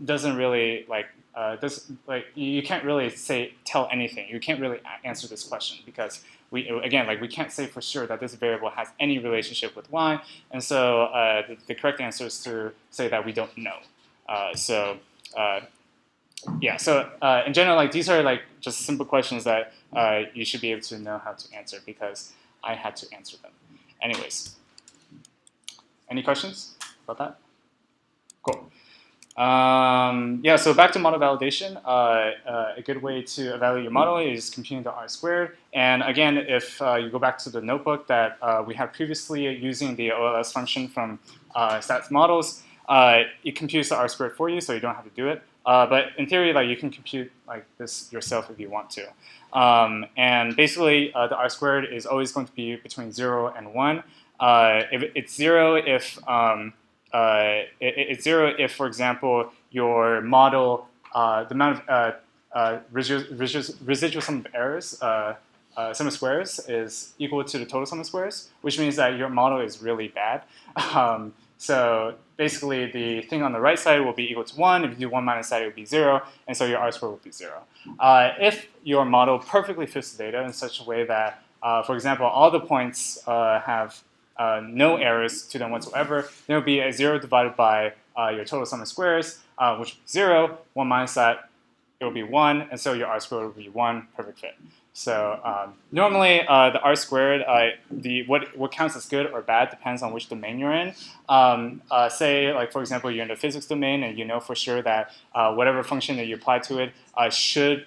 doesn't really you can't really tell anything. You can't really answer this question because we can't say for sure that this variable has any relationship with y, and so the correct answer is to say that we don't know. Yeah, so in general, like these are like just simple questions that you should be able to know how to answer because I had to answer them. Anyways, any questions about that? Cool. Yeah, so back to model validation. A good way to evaluate your model is computing the r squared. And again, if you go back to the notebook that we had previously using the OLS function from stats models, it computes the r squared for you, so you don't have to do it. But in theory, like you can compute like this yourself if you want to. And basically, the r squared is always going to be between 0 and 1. If it's 0 it's 0 if, for example, your model, the amount of residual sum of errors, sum of squares, is equal to the total sum of squares, which means that your model is really bad. So basically, the thing on the right side will be equal to 1. If you do 1 minus that, it would be 0, and so your r squared will be 0. If your model perfectly fits the data in such a way that, for example, all the points have no errors to them whatsoever, then it will be a 0 divided by your total sum of squares, which is 0. 1 minus that, it will be 1, and so your r squared will be 1, perfect fit. So normally the r squared, what counts as good or bad depends on which domain you're in. Say, like for example, you're in the physics domain, and you know for sure that whatever function that you apply to it should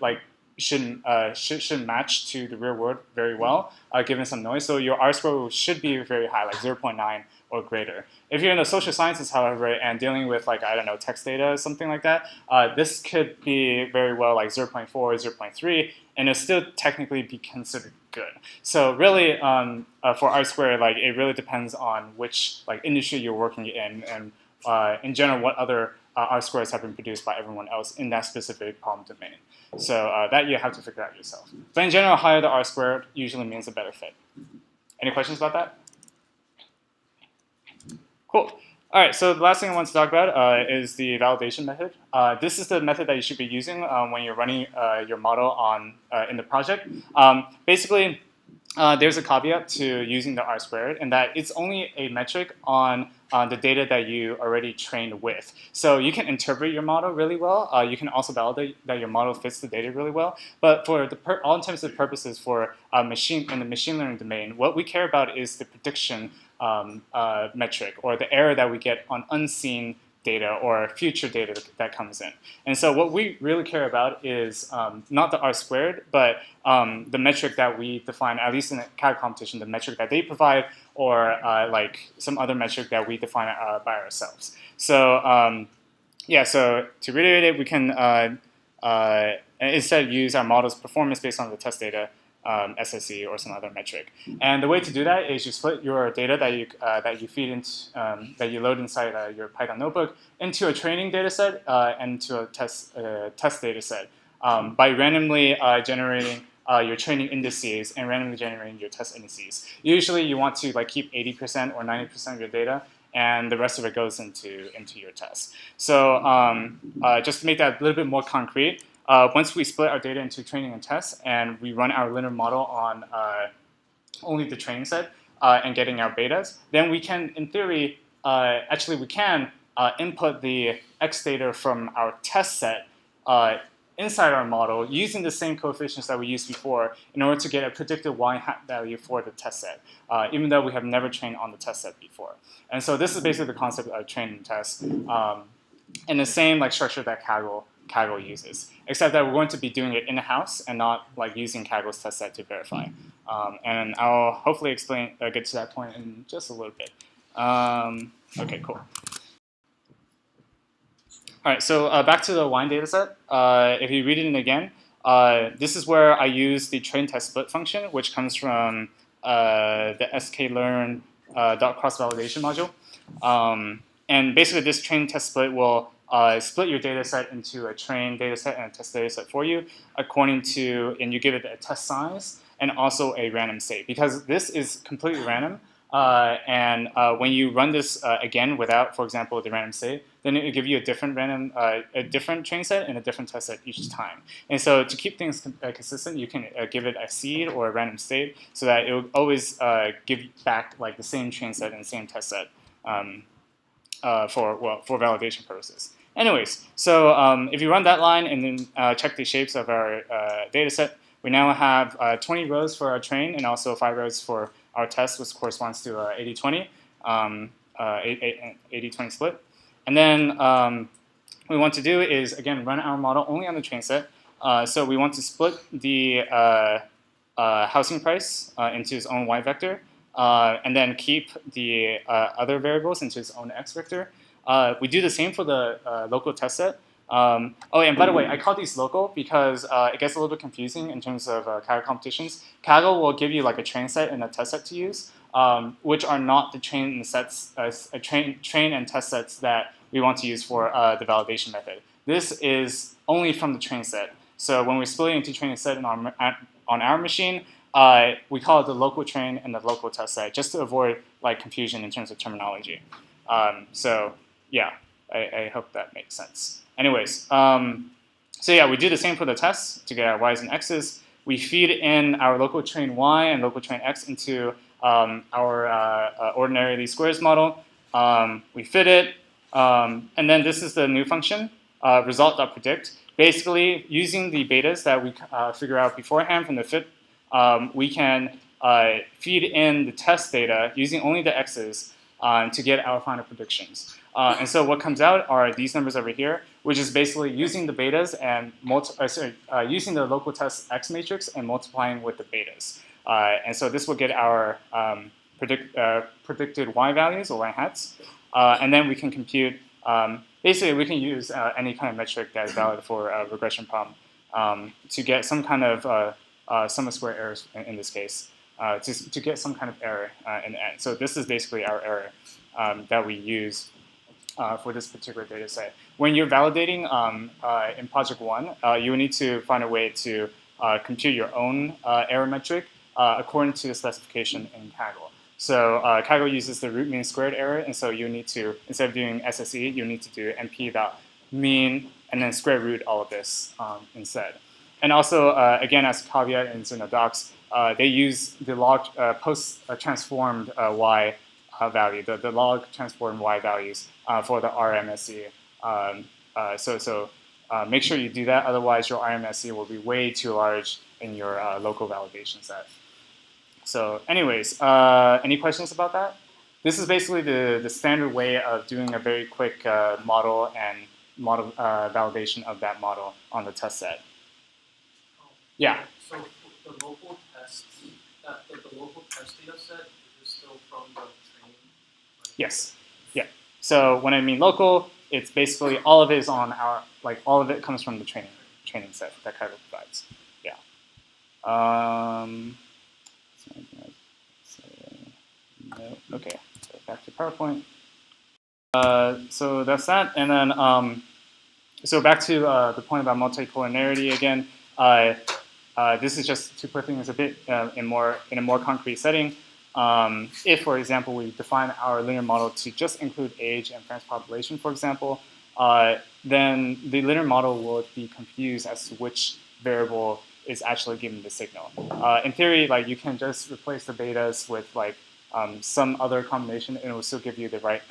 match to the real world very well, given some noise. So your r squared should be very high, like 0.9 or greater. If you're in the social sciences, however, and dealing with like, I don't know, text data or something like that, this could be very well like 0.4, 0.3, and it'll still technically be considered good. So really, for r squared, like it really depends on which like industry you're working in, and in general, what other R-squareds have been produced by everyone else in that specific problem domain. So that you have to figure out yourself. But in general, higher the R-squared usually means a better fit. Any questions about that? Cool. All right, so the last thing I want to talk about is the validation method. This is the method that you should be using when you're running your model on in the project. Basically, there's a caveat to using the R-squared, in that it's only a metric on the data that you already trained with. So you can interpret your model really well. You can also validate that your model fits the data really well. But for all intents and purposes for in the machine learning domain, what we care about is the prediction metric, or the error that we get on unseen data or future data that comes in. And so what we really care about is not the R-squared, but the metric that we define, at least in the Kaggle competition, the metric that they provide, or like some other metric that we define by ourselves. So yeah, so to reiterate it, we can instead use our model's performance based on the test data, SSE or some other metric. And the way to do that is you split your data that you feed into that you load inside your Python notebook into a training data set and to a test data set by randomly generating your training indices and randomly generating your test indices. Usually you want to like keep 80% or 90% of your data, and the rest of it goes into your test. So just to make that a little bit more concrete, once we split our data into training and test, and we run our linear model on only the training set and getting our betas, then we can, in theory, actually we can input the X data from our test set inside our model using the same coefficients that we used before in order to get a predicted Y hat value for the test set, even though we have never trained on the test set before. And so this is basically the concept of training and test, and the same like structure that Kaggle uses, except that we're going to be doing it in-house and not like using Kaggle's test set to verify. And I'll hopefully get to that point in just a little bit. Okay, cool. All right, so back to the wine data set. If you read it again, this is where I use the train test split function, which comes from the sklearn .cross-validation module. And basically this train test split will split your data set into a train data set and a test data set for you according to, and you give it a test size and also a random state, because this is completely random. And when you run this again without, for example, the random state, then it will give you a different different train set and a different test set each time. And so to keep things consistent, you can give it a seed or a random state so that it will always give back like the same train set and the same test set for validation purposes. Anyways, so if you run that line and then check the shapes of our data set, we now have 20 rows for our train and also 5 rows for our test, which corresponds to 80-20, 80-20 split. And then what we want to do is, again, run our model only on the train set. So we want to split the housing price into its own y vector, and then keep the other variables into its own x vector. We do the same for the local test set. Oh, and by the way, I call these local because it gets a little bit confusing in terms of Kaggle competitions. Kaggle will give you like a train set and a test set to use, which are not the train and test sets that we want to use for the validation method. This is only from the train set. So when we split it into train and set on our machine, we call it the local train and the local test set, just to avoid like confusion in terms of terminology. So yeah, I hope that makes sense. Anyways, so yeah, we do the same for the tests to get our y's and x's. We feed in our local train y and local train x into our ordinary least squares model. We fit it, and then this is the new function, result.predict. Basically, using the betas that we figure out beforehand from the fit, we can feed in the test data using only the x's to get our final predictions. And so what comes out are these numbers over here, which is basically using the betas and using the local test x matrix and multiplying with the betas. And so this will get our predicted y values or y hats. And then we can compute, basically we can use any kind of metric that is valid for a regression problem to get some kind of sum of square errors in this case, to get some kind of error in the end. So this is basically our error that we use for this particular data set. When you're validating in project 1, you will need to find a way to compute your own error metric according to the specification in Kaggle. So Kaggle uses the root mean squared error, and so you need to, instead of doing SSE, you need to do np.mean and then square root all of this instead. And also, again, as a caveat in Zeno docs, they use the log post-transformed y value, the log transformed y values for the RMSE. So make sure you do that, otherwise your RMSE will be way too large in your local validation set. So anyways, any questions about that? This is basically the standard way of doing a very quick model and model validation of that model on the test set. Yeah. So the local test, the local test data set is still from the training? Yes. Yeah. So when I mean local, it's basically all of it is on our, like all of it comes from the training set that Kaggle provides. Yeah. No. Okay. So back to PowerPoint. So that's that, and then so back to the point about multicollinearity again. This is just to put things a bit in a more concrete setting. If, for example, we define our linear model to just include age and France population, for example, then the linear model will be confused as to which variable is actually giving the signal. In theory, like you can just replace the betas with like some other combination, and it will still give you the right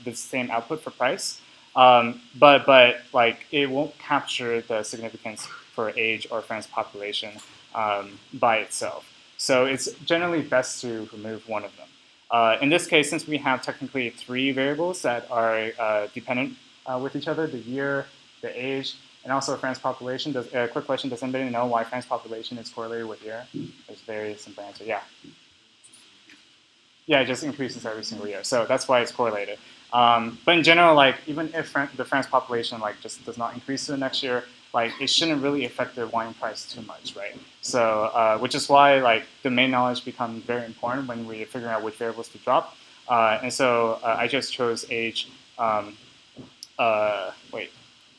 the same output for price. But like it won't capture the significance for age or France population by itself. So it's generally best to remove one of them. In this case, since we have technically 3 variables that are dependent with each other, the year, the age, and also France population, quick question, does anybody know why France population is correlated with year? There's a very simple answer, yeah. Yeah, it just increases every single year. So that's why it's correlated. But in general, like even if the France population like just does not increase to the next year, like it shouldn't really affect the wine price too much, right? So which is why like domain knowledge becomes very important when we're figuring out which variables to drop. And so I just chose age.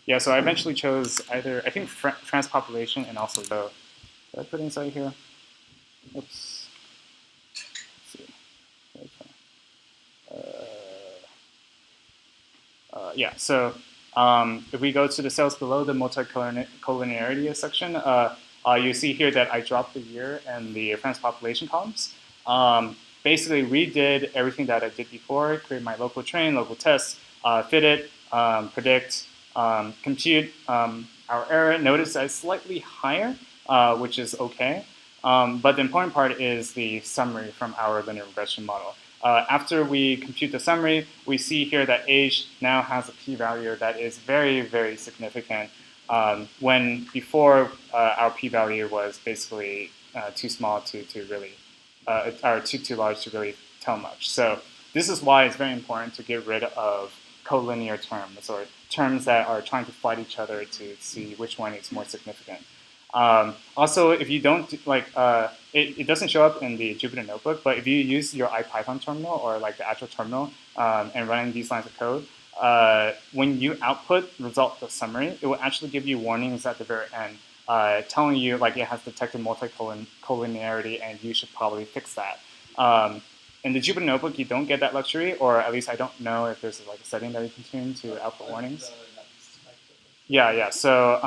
Yeah, so I eventually chose either I think France population and also the. Did I put it inside here? Oops. Yeah, so if we go to the cells below the multicollinearity section, you see here that I dropped the year and the France population columns. Basically redid everything that I did before, create my local train, local test, fit it, predict, compute our error. Notice that it's slightly higher, which is okay. But the important part is the summary from our linear regression model. After we compute the summary, we see here that age now has a p-value that is very, very significant when before our p-value was basically too small to really, or too large to really tell much. So this is why it's very important to get rid of collinear terms or terms that are trying to fight each other to see which one is more significant. Also, if you don't, like, it doesn't show up in the Jupyter Notebook, but if you use your IPython terminal or like the actual terminal and running these lines of code, when you output result the summary, it will actually give you warnings at the very end telling you like it has detected multicollinearity and you should probably fix that. In the Jupyter Notebook, you don't get that luxury, or at least I don't know if there's like a setting that you can tune to output warnings. Yeah. So.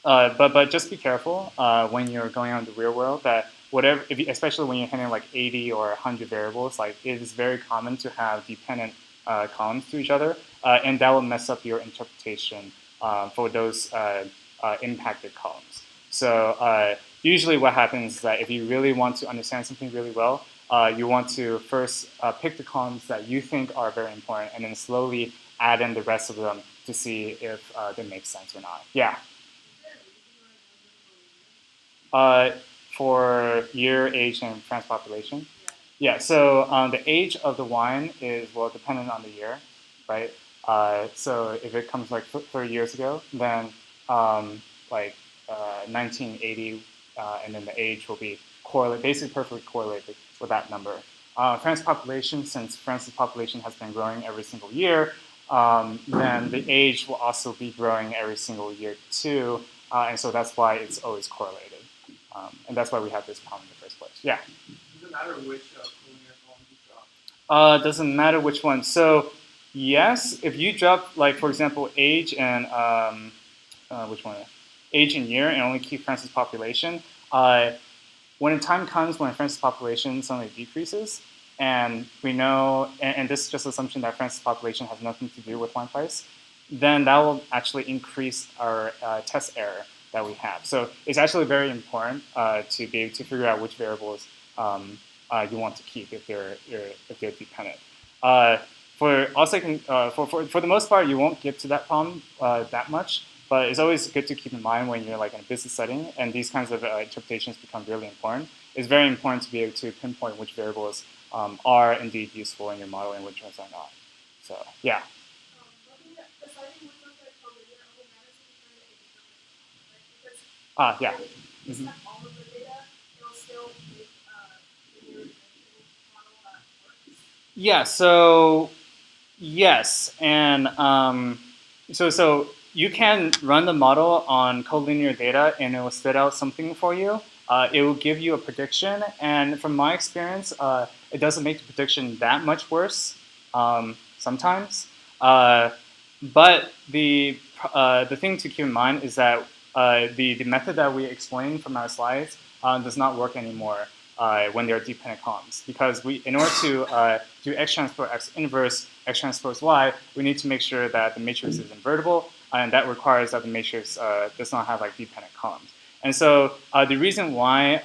But just be careful when you're going out in the real world that whatever, especially when you're handling like 80 or 100 variables, like it is very common to have dependent columns to each other, and that will mess up your interpretation for those impacted columns. So usually what happens is that if you really want to understand something really well, you want to first pick the columns that you think are very important and then slowly add in the rest of them to see if they make sense or not. Yeah. For year, age, and France population? Yeah, so the age of the wine is, well, dependent on the year, right? So if it comes like 30 years ago, then 1980, and then the age will be basically perfectly correlated with that number. France's population, since France's population has been growing every single year, then the age will also be growing every single year too, and so that's why it's always correlated. And that's why we have this problem in the first place. Yeah? Does it matter which collinear column you drop? Doesn't matter which one. So yes, if you drop, like, for example, age and which one? Age and year, and only keep France's population, when a time comes when France's population suddenly decreases, and we know, and this is just assumption that France's population has nothing to do with line price, then that will actually increase our test error that we have. So it's actually very important to be able to figure out which variables you want to keep if they're dependent. For the most part, you won't get to that problem that much. But it's always good to keep in mind when you're like in a business setting and these kinds of interpretations become really important. It's very important to be able to pinpoint which variables are indeed useful in your model and which ones are not. So yeah. Yeah. Mm-hmm. Yeah. So yes, and so you can run the model on collinear data and it will spit out something for you. It will give you a prediction, and from my experience, it doesn't make the prediction that much worse sometimes. But the thing to keep in mind is that the method that we explained from our slides does not work anymore when there are dependent columns, because in order to do x transpose x inverse x transpose y, we need to make sure that the matrix is invertible, and that requires that the matrix does not have like dependent columns. And so the reason why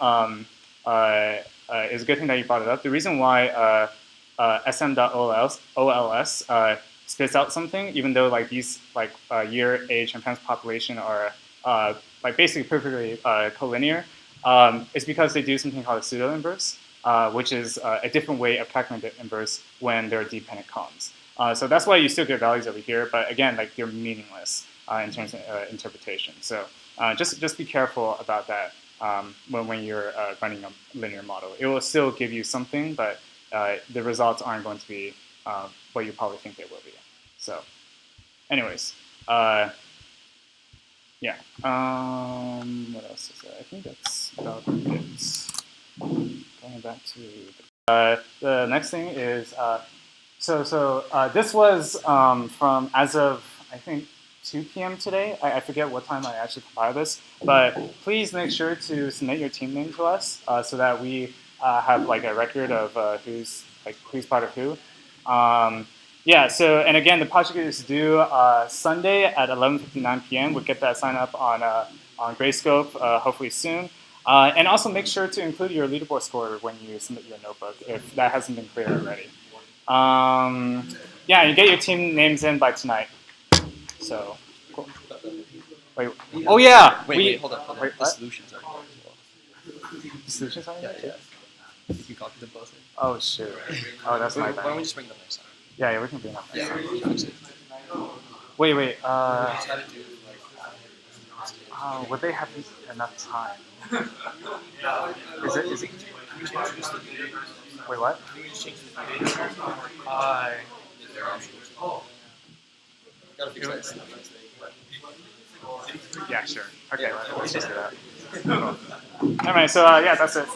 is a good thing that you brought it up. The reason why sm.ols spits out something, even though like these like year, age, and France's population are like basically perfectly collinear, is because they do something called a pseudo inverse, which is a different way of calculating the inverse when there are dependent columns. So that's why you still get values over here, but again, like they're meaningless in terms of interpretation. So just be careful about that when you're running a linear model. It will still give you something, but the results aren't going to be what you probably think they will be. So, anyways, yeah. What else is there? I think that's about it. Going back to the next thing is this was from as of I think 2 p.m. today. I forget what time I actually compiled this, but please make sure to submit your team name to us so that we have like a record of who's part of who. Yeah. So and again, the project is due Sunday at 11:59 p.m. We'll get that sign up on Grayscope hopefully soon. And also make sure to include your leaderboard score when you submit your notebook if that hasn't been clear already. Yeah, you get your team names in by tonight. So, cool. Wait. Oh yeah. Wait, hold on. Wait, the solutions are here as well. The solutions are here? Yeah. You copied them both in? Oh shoot. Oh, that's my Why don't we bad. just bring them next time? Yeah, we can bring that next time. You fix it. Wait. Just had to do like. Would they have enough time? Is it? Wait, what? Gotta fix that. Yeah, sure. Okay, let's just do that. Cool. All right, so yeah, that's it.